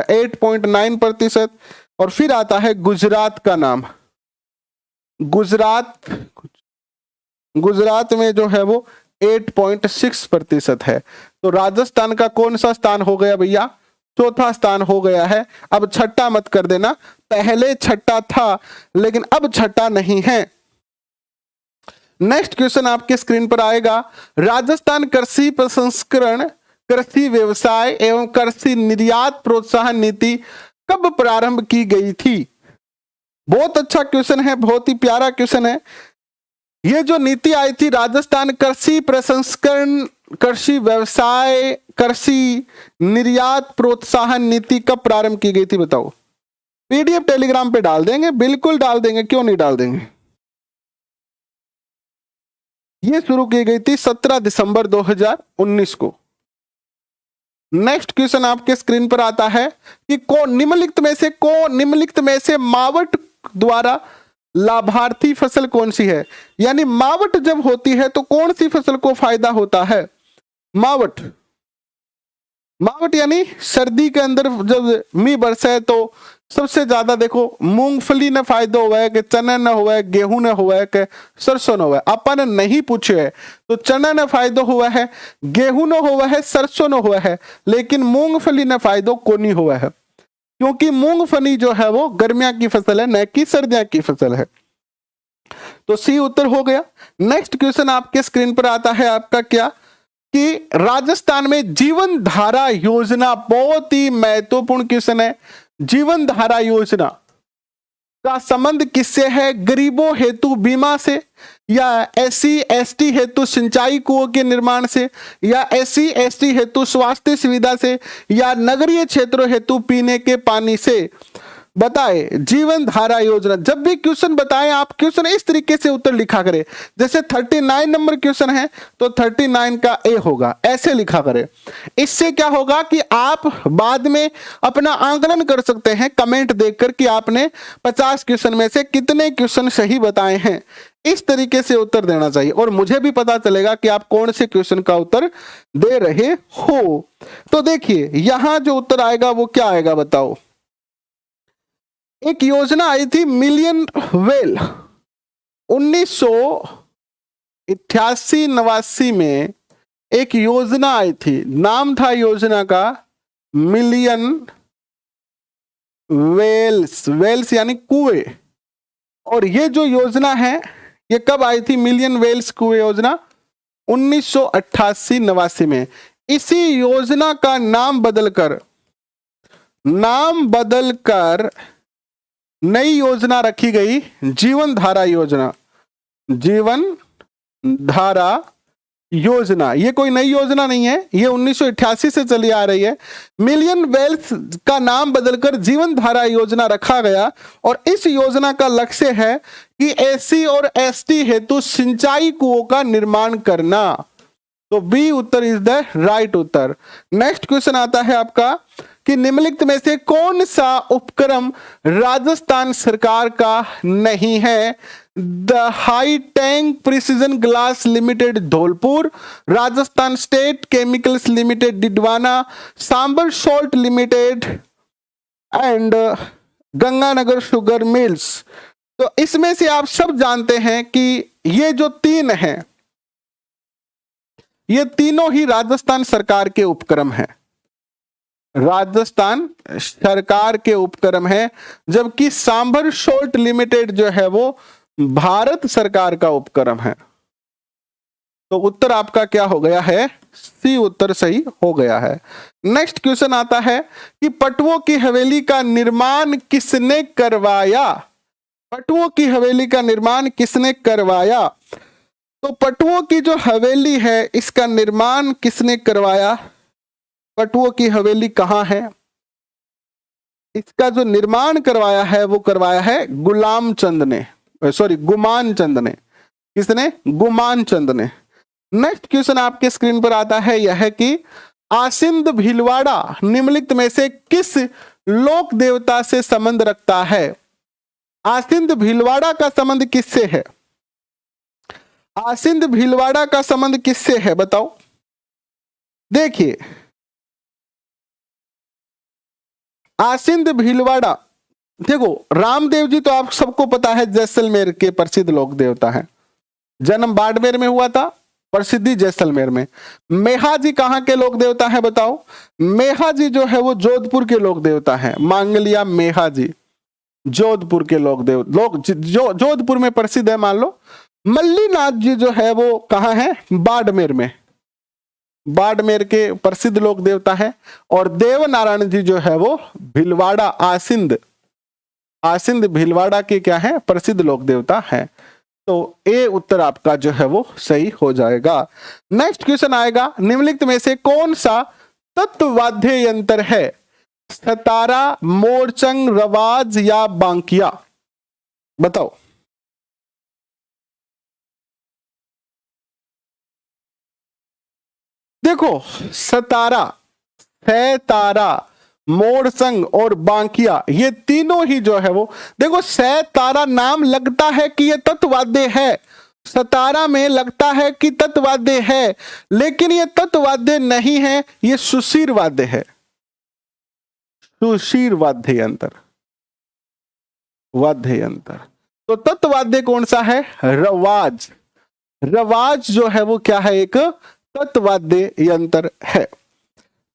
8.9%। और फिर आता है गुजरात का नाम। गुजरात में जो है वो 8.6% है। तो राजस्थान का कौन सा स्थान हो गया भैया? चौथा स्थान हो गया है। अब छठा मत कर देना, पहले छठा था लेकिन अब छठा नहीं है। नेक्स्ट क्वेश्चन आपके स्क्रीन पर आएगा, राजस्थान कृषि प्रसंस्करण, कृषि व्यवसाय एवं कृषि निर्यात प्रोत्साहन नीति कब प्रारंभ की गई थी? बहुत अच्छा क्वेश्चन है, बहुत ही प्यारा क्वेश्चन है। ये जो नीति आई थी राजस्थान कृषि प्रसंस्करण, कृषि व्यवसाय, कृषि निर्यात प्रोत्साहन नीति कब प्रारंभ की गई थी बताओ? पीडीएफ टेलीग्राम पे डाल देंगे, बिल्कुल डाल देंगे, क्यों नहीं डाल देंगे। ये शुरू की गई थी 17 दिसंबर 2019 को। नेक्स्ट क्वेश्चन आपके स्क्रीन पर आता है कि निम्नलिखित में से मावट द्वारा लाभार्थी फसल कौन सी है? यानी मावट जब होती है तो कौन सी फसल को फायदा होता है? मावट यानी सर्दी के अंदर जब मींह बरसे तो सबसे ज्यादा देखो मूंगफली ने फायदो हुआ है कि चने ने हुआ है, गेहूं ने हुआ है कि सरसों ने हुआ है। अपन ने नहीं पूछे है तो चने ने फायदो हुआ है, गेहूं ने हुआ है, सरसों ने हुआ है, लेकिन मूंगफली ने फायदो को नहीं हुआ है, क्योंकि मूंगफली जो है वो गर्मियां की फसल है, न कि सर्दियां की फसल है। तो सी उत्तर हो गया। नेक्स्ट क्वेश्चन आपके स्क्रीन पर आता है आपका क्या, कि राजस्थान में जीवन धारा योजना, बहुत ही महत्वपूर्ण क्वेश्चन है। जीवन धारा योजना का संबंध किससे है? गरीबों हेतु बीमा से, या एससी एसटी हेतु सिंचाई कुओं के निर्माण से, या एससी एसटी हेतु स्वास्थ्य सुविधा से, या नगरीय क्षेत्रों हेतु पीने के पानी से? बताए जीवन धारा योजना। जब भी क्वेश्चन बताएं आप क्वेश्चन इस तरीके से उत्तर लिखा करें, जैसे 39 नंबर क्वेश्चन है तो 39 का ए होगा, ऐसे लिखा करें। इससे क्या होगा कि आप बाद में अपना आंकलन कर सकते हैं कमेंट देखकर कि आपने 50 क्वेश्चन में से कितने क्वेश्चन सही बताए हैं। इस तरीके से उत्तर देना चाहिए और मुझे भी पता चलेगा कि आप कौन से क्वेश्चन का उत्तर दे रहे हो। तो देखिए यहां जो उत्तर आएगा वो क्या आएगा बताओ। एक योजना आई थी मिलियन वेल 1988-89 में एक योजना आई थी, नाम था योजना का मिलियन वेल्स, वेल्स यानी कुएं। और ये जो योजना है ये कब आई थी? मिलियन वेल्स कुएं योजना 1988-89 में। इसी योजना का नाम बदलकर नई योजना रखी गई, जीवन धारा योजना। जीवन धारा योजना ये कोई नई योजना नहीं है, ये 1988 से चली आ रही है। मिलियन वेल्थ का नाम बदलकर जीवन धारा योजना रखा गया और इस योजना का लक्ष्य है कि एससी और एसटी हेतु सिंचाई कुओं का निर्माण करना। तो बी उत्तर इज द राइट उत्तर। नेक्स्ट क्वेश्चन आता है आपका कि निम्नलिखित में से कौन सा उपक्रम राजस्थान सरकार का नहीं है? The high tank precision glass limited Dholpur, Rajasthan state chemicals limited Didwana, Sambhar salt limited and Ganganagar sugar mills. तो इसमें से आप सब जानते हैं कि ये जो तीन हैं ये तीनों ही राजस्थान सरकार के उपक्रम हैं, राजस्थान सरकार के उपक्रम है, जबकि सांभर सोल्ट लिमिटेड जो है वो भारत सरकार का उपक्रम है। तो उत्तर आपका क्या हो गया है? सी उत्तर सही हो गया है। नेक्स्ट क्वेश्चन आता है कि पटवों की हवेली का निर्माण किसने करवाया? पटवों की हवेली का निर्माण किसने करवाया? तो पटवों की जो हवेली है इसका निर्माण किसने करवाया? पटवों की हवेली कहां है? इसका जो निर्माण करवाया है वो करवाया है गुलाम चंद ने, सॉरी गुमान चंद ने। किसने? गुमान चंद ने। नेक्स्ट क्वेश्चन आपके स्क्रीन पर आता है यह है कि आसिंद भीलवाड़ा निम्नलिखित में से किस लोक देवता से संबंध रखता है? आसिंद भीलवाड़ा का संबंध किससे है? आसिंद भीलवाड़ा का संबंध किससे है बताओ। देखिए आसिंद भीलवाड़ा, देखो रामदेव जी तो आप सबको पता है जैसलमेर के प्रसिद्ध लोक देवता हैं, जन्म बाड़मेर में हुआ था, प्रसिद्धि जैसलमेर में। मेहा जी कहां के लोक देवता है बताओ? मेहा जी जो है वो जोधपुर के लोक देवता हैं, मांगलिया मेहा जी जोधपुर के जोधपुर में प्रसिद्ध है। मान लो मल्लीनाथ जी जो है वो कहां है? बाड़मेर में, बाड़मेर के प्रसिद्ध लोक देवता है। और देवनारायण जी जो है वो भीलवाड़ा आसिंद भीलवाड़ा के क्या है? प्रसिद्ध लोक देवता है। तो ए उत्तर आपका जो है वो सही हो जाएगा। नेक्स्ट क्वेश्चन आएगा निम्नलिखित में से कौन सा तत्वाद्य यंत्र है? सतारा, मोरचंग, रवाज या बांकिया? बताओ। देखो सतारा, सैतारा, मोरसंग और बांकिया ये तीनों ही जो है वो, देखो सैतारा नाम लगता है कि ये तत्वाद्य है, सतारा में लगता है कि तत्वाद्य है, लेकिन ये तत्वाद्य नहीं है, ये सुशीर वाद्य है, सुशीर वाद्य यंत्र। वाद्य यंत्र। तो तत्वाद्य कौन सा है? रवाज। रवाज जो है वो क्या है? एक तत्वाद्य यंत्र है।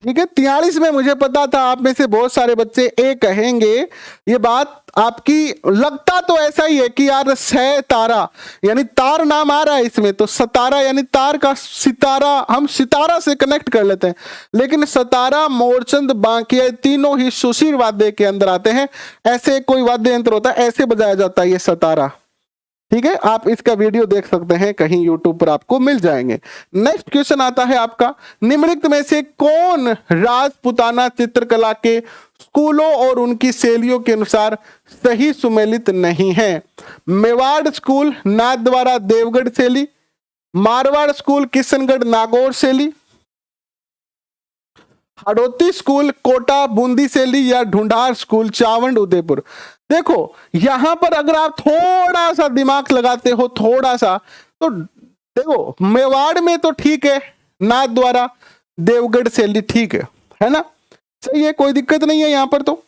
ठीक है, 43 में मुझे पता था आप में से बहुत सारे बच्चे ए कहेंगे। ये बात आपकी लगता तो ऐसा ही है कि यार सितारा यानी तार नाम आ रहा है इसमें, तो सतारा यानी तार का सितारा, हम सितारा से कनेक्ट कर लेते हैं। लेकिन सतारा, मोरचंद, बांकिया तीनों ही सुशीर वाद्य के अंदर आते हैं। ऐसे कोई वाद्य यंत्र होता है, ऐसे बजाया जाता है ये सतारा। ठीक है, आप इसका वीडियो देख सकते हैं, कहीं यूट्यूब पर आपको मिल जाएंगे। नेक्स्ट क्वेश्चन आता है आपका, निम्नलिखित में से कौन राजपूताना चित्रकला के स्कूलों और उनकी शैलियों के अनुसार सही सुमेलित नहीं है? मेवाड़ स्कूल, नाथद्वारा देवगढ़ शैली, मारवाड़ स्कूल, किशनगढ़ नागौर शैली, हाड़ौती स्कूल, कोटा बूंदी शैली, या ढूंढार स्कूल, चावंड उदयपुर। देखो यहां पर अगर आप थोड़ा सा दिमाग लगाते हो, थोड़ा सा, तो देखो मेवाड़ में तो ठीक है, नाथ द्वारा देवगढ़ शैली ठीक है ना, सही है, कोई दिक्कत नहीं है यहां पर। तो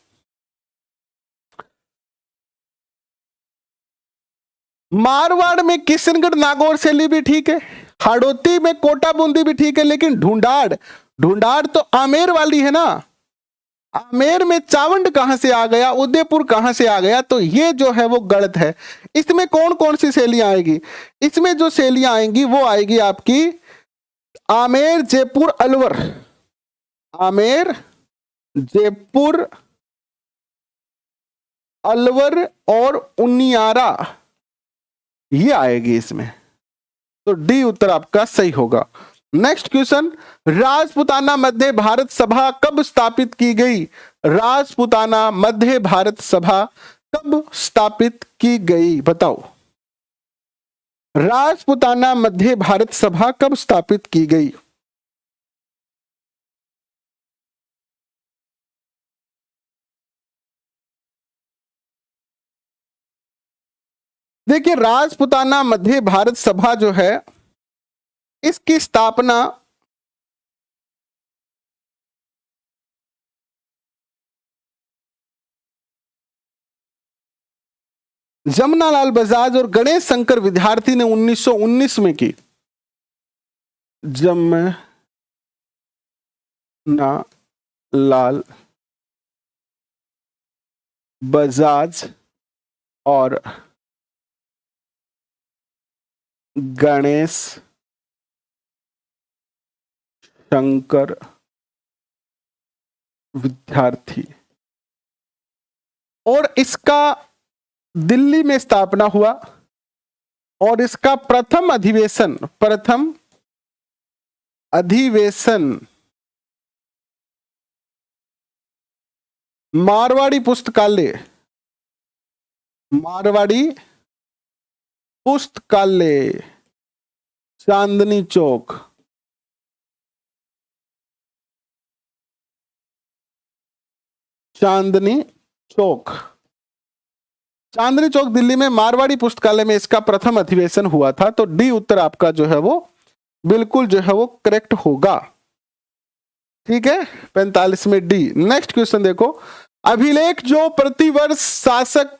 मारवाड़ में किशनगढ़ नागौर शैली भी ठीक है, हाड़ौती में कोटा बूंदी भी ठीक है, लेकिन ढूंढाड़ तो आमेर वाली है ना। आमेर में चावंड कहां से आ गया, उदयपुर कहां से आ गया? तो ये जो है वो गलत है। इसमें कौन कौन सी शैलियां आएगी? इसमें जो शैलियां आएंगी वो आएगी आपकी आमेर, जयपुर, अलवर। आमेर, जयपुर, अलवर और उनियारा, ये आएगी इसमें। तो डी उत्तर आपका सही होगा। नेक्स्ट क्वेश्चन, राजपूताना मध्य भारत सभा कब स्थापित की गई? राजपूताना मध्य भारत सभा कब स्थापित की गई? बताओ, राजपूताना मध्य भारत सभा कब स्थापित की गई? देखिए, राजपूताना मध्य भारत सभा जो है, इसकी स्थापना जमनालाल बजाज और गणेश शंकर विद्यार्थी ने 1919 में की। जमनालाल बजाज और गणेश शंकर विद्यार्थी, और इसका दिल्ली में स्थापना हुआ, और इसका प्रथम अधिवेशन मारवाड़ी पुस्तकालय चांदनी चौक, चांदनी चौक दिल्ली में मारवाड़ी पुस्तकालय में इसका प्रथम अधिवेशन हुआ था। तो डी उत्तर आपका जो है वो बिल्कुल जो है वो करेक्ट होगा। ठीक है, 45 में डी। नेक्स्ट क्वेश्चन देखो, अभिलेख जो प्रतिवर्ष शासक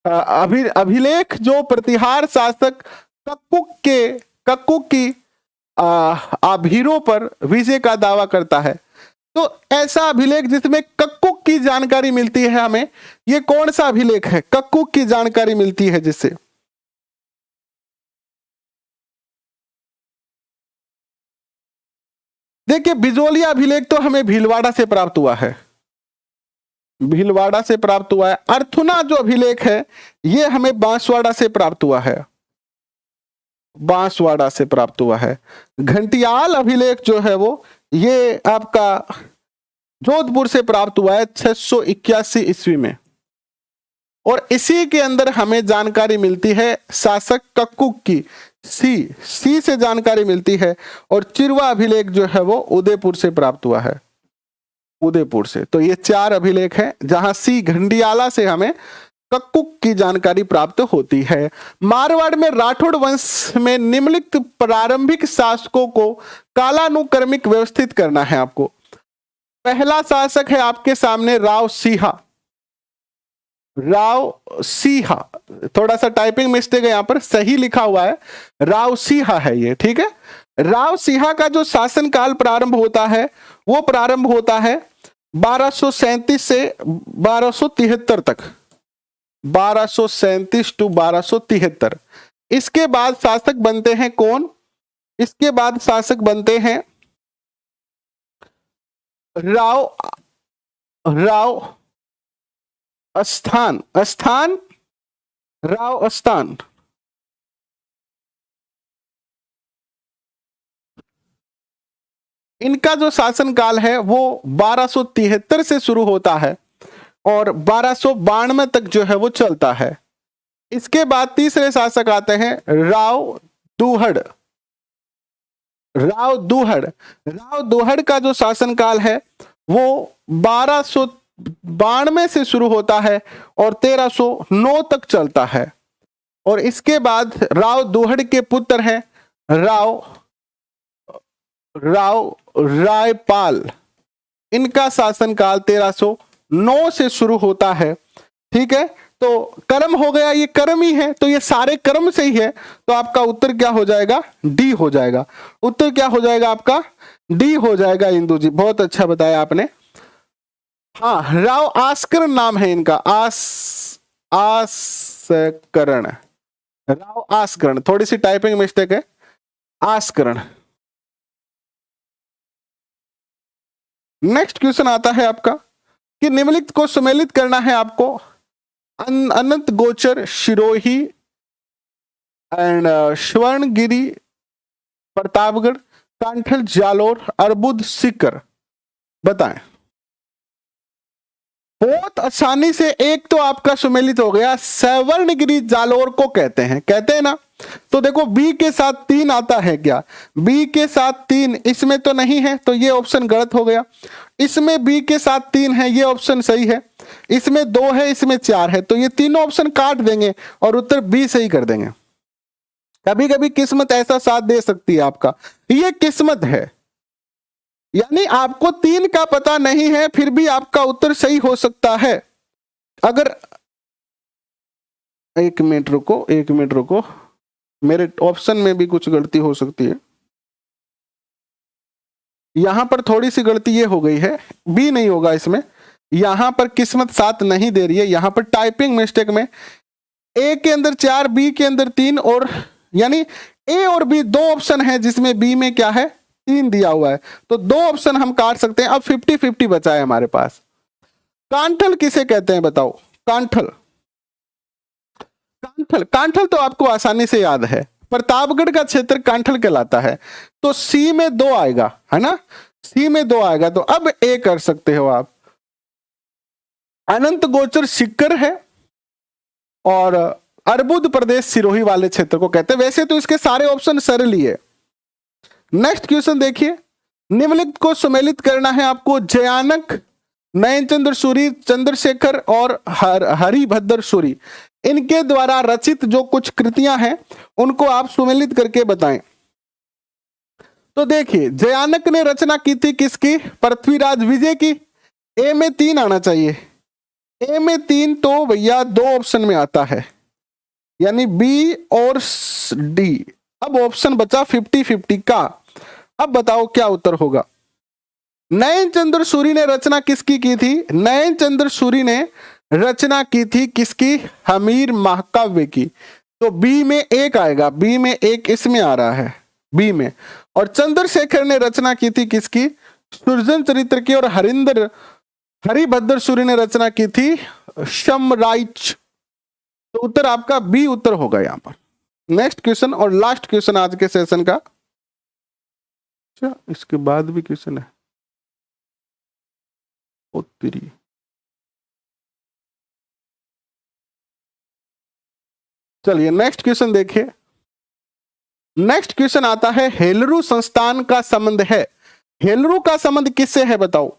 अभिलेख जो प्रतिहार शासक कक्कुक की आभीरों पर विजय का दावा करता है, तो ऐसा अभिलेख जिसमें कक्कुक की जानकारी मिलती है हमें, ये कौन सा अभिलेख है? कक्कुक की जानकारी मिलती है जिससे, देखिए बिजोलिया अभिलेख तो हमें भीलवाड़ा से प्राप्त हुआ है, भीलवाड़ा से प्राप्त हुआ है। अर्थुना जो अभिलेख है ये हमें बांसवाड़ा से प्राप्त हुआ है, बांसवाड़ा से प्राप्त हुआ है। घंटियाल अभिलेख जो है वो ये आपका जोधपुर से प्राप्त हुआ है 681 ईस्वी में, और इसी के अंदर हमें जानकारी मिलती है शासक कक्कुक की, सी से जानकारी मिलती है, और चिरवा अभिलेख जो है वो उदयपुर से प्राप्त हुआ है, उदयपुर से। तो ये 4 अभिलेख हैं जहां सी घंटियाला से हमें कक्कुक की जानकारी प्राप्त होती है। मारवाड़ में राठौड़ वंश में निम्नलिखित प्रारंभिक शासकों को कालानुक्रमिक व्यवस्थित करना है आपको। पहला शासक है आपके सामने राव सिंहा, राव सिहा, थोड़ा सा टाइपिंग मिस्टेक है यहाँ पर, सही लिखा हुआ है राव सिहा है ये, ठीक है। राव सिहा का जो शासनकाल प्रारंभ होता है वो प्रारंभ होता है 1237 से 1273 तक, 1237 टू 1273। इसके बाद शासक बनते हैं कौन? इसके बाद शासक बनते हैं राव अस्थान, राव अस्थान। इनका जो शासनकाल है वो 1273 से शुरू होता है और 1292 तक जो है वो चलता है। इसके बाद तीसरे शासक आते हैं राव दुहड़। राव दुहड़ का जो शासनकाल है वो 1292 से शुरू होता है और 1309 तक चलता है। और इसके बाद राव दुहड़ के पुत्र हैं रायपाल। इनका शासनकाल 1309 से शुरू होता है, ठीक है। तो कर्म हो गया, ये कर्म ही है, तो ये सारे कर्म से ही है, तो आपका उत्तर क्या हो जाएगा? डी हो जाएगा। उत्तर क्या हो जाएगा आपका? डी हो जाएगा। इंदु जी बहुत अच्छा बताया आपने। हाँ, राव आस्करण नाम है इनका, आस्करण, राव आस्करण, थोड़ी सी टाइपिंग मिस्टेक है, आस्करण। नेक्स्ट क्वेश्चन आता है आपका कि निम्नलिखित को सुमेलित करना है आपको। अनंत गोचर, शिरोही एंड स्वर्णगिरी, प्रतापगढ़, कांठल, जालोर, अर्बुद, सीकर, बताएं। बहुत आसानी से एक तो आपका सुमेलित हो गया, स्वर्णगिरी जालोर को कहते हैं ना। तो देखो बी के साथ 3 आता है क्या? बी के साथ 3 इसमें तो नहीं है, तो ये ऑप्शन गलत हो गया। इसमें बी के साथ 3 है, ये ऑप्शन सही है। इसमें 2 है, इसमें 4 है, तो ये तीनों ऑप्शन काट देंगे और उत्तर बी सही कर देंगे। कभी कभी किस्मत ऐसा साथ दे सकती है आपका, ये किस्मत है। यानी आपको 3 का पता नहीं है फिर भी आपका उत्तर सही हो सकता है। अगर एक मिनट रुको, मेरे ऑप्शन में भी कुछ गलती हो सकती है। यहां पर थोड़ी सी गलती ये हो गई है, बी नहीं होगा इसमें। यहां पर किस्मत साथ नहीं दे रही है, यहां पर टाइपिंग मिस्टेक में ए के अंदर 4, बी के अंदर 3, और यानी ए और बी 2 ऑप्शन है जिसमें बी में क्या है? 3 दिया हुआ है, तो 2 ऑप्शन हम काट सकते हैं। अब 50-50 बचा है हमारे पास। कांठल किसे कहते हैं बताओ? कांठल तो आपको आसानी से याद है, प्रतापगढ़ का क्षेत्र कांठल कहलाता है। तो सी में 2 आएगा, है ना, सी में 2 आएगा। तो अब ए कर सकते हो आप। अनंत गोचर सीकर है और अर्बुद प्रदेश सिरोही वाले क्षेत्र को कहते हैं। वैसे तो इसके सारे ऑप्शन सरल ही है। नेक्स्ट क्वेश्चन देखिए, निम्नलिखित को सुमेलित करना है आपको। जयानक, नयनचंद्र सूरी, चंद्रशेखर और हरिभद्र सूरी, इनके द्वारा रचित जो कुछ कृतियां हैं उनको आप सुमेलित करके बताएं। तो देखिए, जयानक ने रचना की थी किसकी? पृथ्वीराज विजय की। ए में 3 आना चाहिए, ए में 3 तो भैया 2 ऑप्शन में आता है, यानी बी और डी। अब ऑप्शन बचा 50-50 का। अब बताओ क्या उत्तर होगा? नयनचंद्र सूरी ने रचना किसकी की थी? नयनचंद्र सूरी ने रचना की थी किसकी? हमीर महाकाव्य की। तो बी में 1 आएगा, बी में 1 इसमें आ रहा है, बी में। और चंद्रशेखर ने रचना की थी किसकी? सृजन चरित्र की। और हरिभद्र सूरी ने रचना की थी शमराइच। तो उत्तर आपका बी उत्तर होगा यहां पर। नेक्स्ट क्वेश्चन और लास्ट क्वेश्चन आज के सेशन का। अच्छा, इसके बाद भी क्वेश्चन है। उत्तरी चलिए नेक्स्ट क्वेश्चन देखिए। नेक्स्ट क्वेश्चन आता है, हेलरू संस्थान का संबंध है। हेलरू का संबंध किससे है बताओ?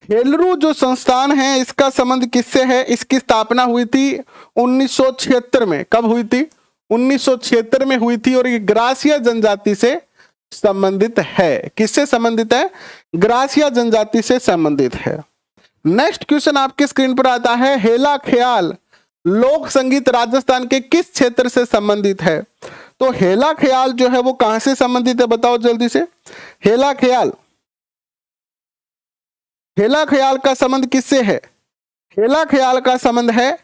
हेलरू जो संस्थान है इसका संबंध किससे है? इसकी स्थापना हुई थी 1976 में। कब हुई थी? 1976 में हुई थी। और ये ग्रासिया जनजाति से संबंधित है। किससे संबंधित है? ग्रासिया जनजाति से संबंधित है। नेक्स्ट क्वेश्चन आपके स्क्रीन पर आता है, हेला ख्याल लोक संगीत राजस्थान के किस क्षेत्र से संबंधित है? तो हेला ख्याल जो है वो कहां से संबंधित है, बताओ जल्दी से। हेला ख्याल, हेला ख्याल का संबंध किससे है? हेला ख्याल का संबंध है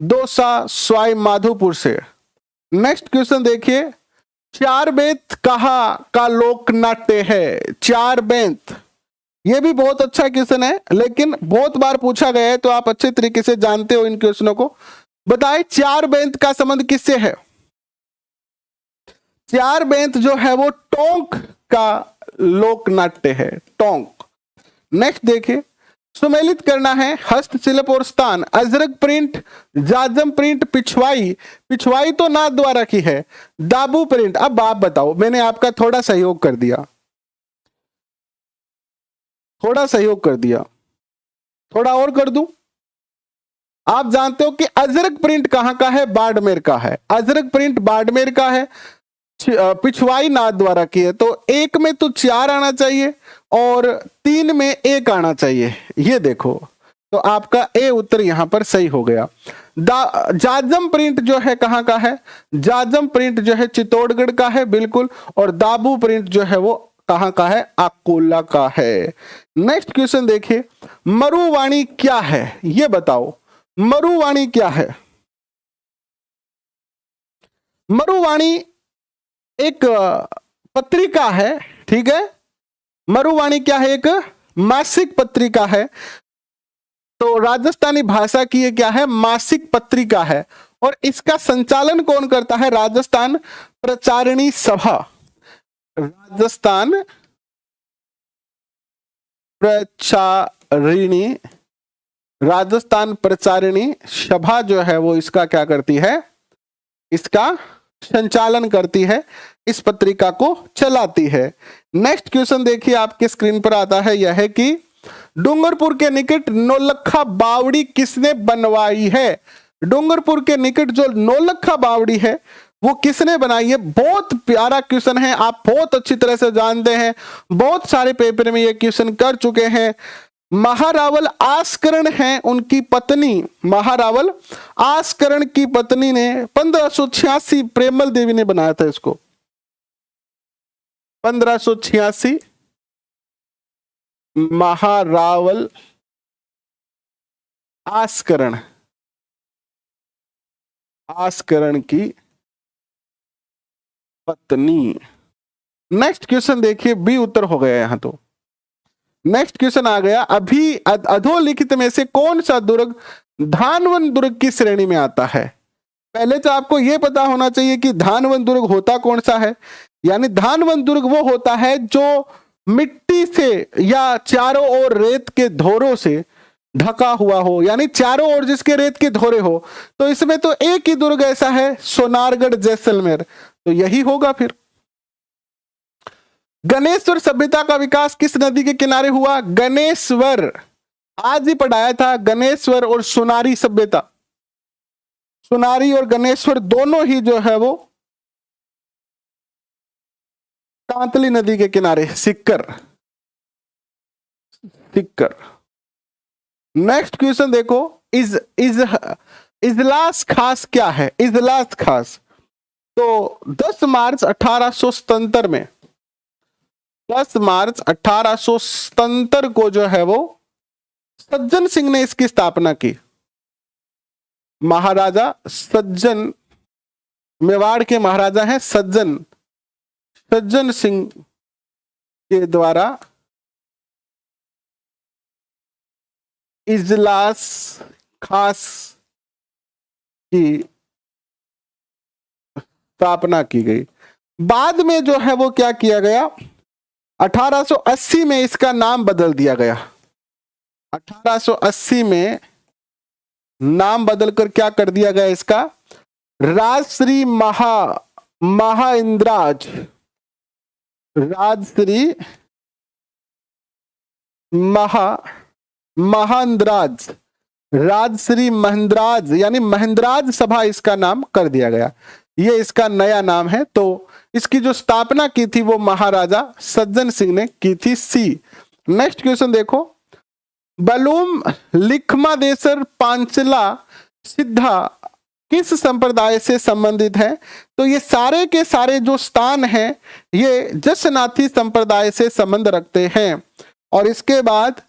दौसा सवाई माधोपुर से। नेक्स्ट क्वेश्चन देखिए, चार बेंत कहाँ का लोक नाट्य है? चार बेंत, ये भी बहुत अच्छा क्वेश्चन है, लेकिन बहुत बार पूछा गया है, तो आप अच्छे तरीके से जानते हो इन क्वेश्चनों को। बताइए चार बेंत का संबंध किससे है? चार बेंत जो है वो टोंक का लोक नाट्य है, टोंक। नेक्स्ट देखिए, सुमेलित करना है हस्तशिल्प और स्थान, अजरक प्रिंट, जाजम प्रिंट, पिछवाई। पिछवाई तो नाथ द्वारा की है, दाबू प्रिंट। अब आप बताओ, मैंने आपका थोड़ा सहयोग कर दिया, थोड़ा सहयोग कर दिया, थोड़ा और कर दूं। आप जानते हो कि अजरक प्रिंट कहां का है? बाड़मेर का है। अजरक प्रिंट बाड़मेर का है, पिछवाई नाथ द्वारा की है। तो एक में तो चार आना चाहिए और तीन में एक आना चाहिए, ये देखो। तो आपका ए उत्तर यहां पर सही हो गया। जाजम प्रिंट जो है कहां का है? जाजम प्रिंट जो है चित्तौड़गढ़ का है, बिल्कुल। और दाबू प्रिंट जो है वो कहां का है? अकोला का है। नेक्स्ट क्वेश्चन देखिए, मरुवाणी क्या है, ये बताओ। मरुवाणी क्या है? मरुवाणी एक पत्रिका है, ठीक है। मरुवाणी क्या है? एक मासिक पत्रिका है। तो राजस्थानी भाषा की ये क्या है? मासिक पत्रिका है। और इसका संचालन कौन करता है? राजस्थान प्रचारिणी सभा। राजस्थान प्रचारिणी, राजस्थान प्रचारिणी सभा जो है वो इसका क्या करती है? इसका संचालन करती है, इस पत्रिका को चलाती है। नेक्स्ट क्वेश्चन देखिए आपके स्क्रीन पर आता है, यह है कि डूंगरपुर के निकट नौलखा बावड़ी किसने बनवाई है? डूंगरपुर के निकट जो नौलखा बावड़ी है वो किसने बनाई है? बहुत प्यारा क्वेश्चन है, आप बहुत अच्छी तरह से जानते हैं, बहुत सारे पेपर में ये क्वेश्चन कर चुके हैं। महारावल आस्करण हैं उनकी पत्नी, महारावल आस्करण की पत्नी ने 1586, प्रेमल देवी ने बनाया था इसको। 1586 महारावल आस्करण, आस्करण की पत्नी। नेक्स्ट क्वेश्चन देखिए, बी उत्तर हो गया यहां। तो नेक्स्ट क्वेश्चन आ गया, अभी अधोलिखित में से कौन सा दुर्ग धानवन दुर्ग की श्रेणी में आता है? पहले तो आपको यह पता होना चाहिए कि धानवन दुर्ग होता कौन सा है। यानी धानवन दुर्ग वो होता है जो मिट्टी से या चारों ओर रेत के धोरों से ढका हुआ हो, यानी चारों ओर जिसके रेत के धोरे हो। तो इसमें तो एक ही दुर्ग ऐसा है, सोनारगढ़ जैसलमेर, तो यही होगा फिर। गणेश्वर सभ्यता का विकास किस नदी के किनारे हुआ? गणेश्वर, आज ही पढ़ाया था, गणेश्वर और सुनारी सभ्यता। सुनारी और गणेश्वर दोनों ही जो है वो कांतली नदी के किनारे, सिक्कर, सिक्कर। नेक्स्ट क्वेश्चन देखो, इजलास खास क्या है? इजलास खास तो 10 मार्च 1877 में, 10 मार्च 1877 को जो है वो सज्जन सिंह ने इसकी स्थापना की। महाराजा सज्जन, मेवाड़ के महाराजा हैं सज्जन, सज्जन सिंह के द्वारा इजलास खास की स्थापना की गई। बाद में जो है वो क्या किया गया? 1880 में इसका नाम बदल दिया गया। 1880 में नाम बदलकर क्या कर दिया गया इसका? राजश्री महाइंद्राज, राजश्री महांद्राज, राजश्री महेंद्राज, यानी महेंद्राज सभा इसका नाम कर दिया गया। ये इसका नया नाम है। तो इसकी जो स्थापना की थी वो महाराजा सज्जन सिंह ने की थी। सी। नेक्स्ट क्वेश्चन देखो, बलूम, लिखमादेसर, पांचला, सिद्धा किस संप्रदाय से संबंधित है? तो ये सारे के सारे जो स्थान हैं ये जसनाथी संप्रदाय से संबंध रखते हैं। और इसके बाद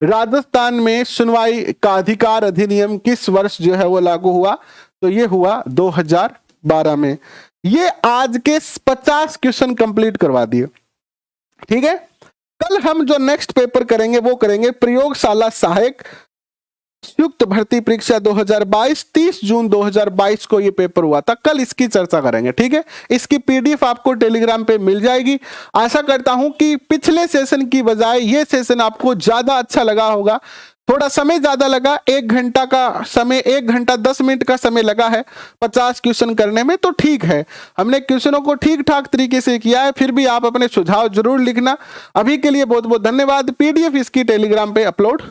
राजस्थान में सुनवाई का अधिकार अधिनियम किस वर्ष जो है वो लागू हुआ? तो ये हुआ 2012 में। ये आज के 50 क्वेश्चन कंप्लीट करवा दिए। ठीक है, कल हम जो नेक्स्ट पेपर करेंगे वो करेंगे प्रयोगशाला सहायक संयुक्त भर्ती परीक्षा 2022। 30 जून 2022 को ये पेपर हुआ था, कल इसकी चर्चा करेंगे। ठीक है, इसकी पीडीएफ आपको टेलीग्राम पे मिल जाएगी। आशा करता हूं कि पिछले सेशन की बजाय ये सेशन आपको ज्यादा अच्छा लगा होगा। थोड़ा समय ज्यादा लगा, 1 घंटा का समय, 1 घंटा 10 मिनट का समय लगा है 50 क्वेश्चन करने में, तो ठीक है, हमने क्वेश्चनों को ठीक ठाक तरीके से किया है। फिर भी आप अपने सुझाव जरूर लिखना। अभी के लिए बहुत बहुत धन्यवाद। पीडीएफ इसकी टेलीग्राम पे अपलोड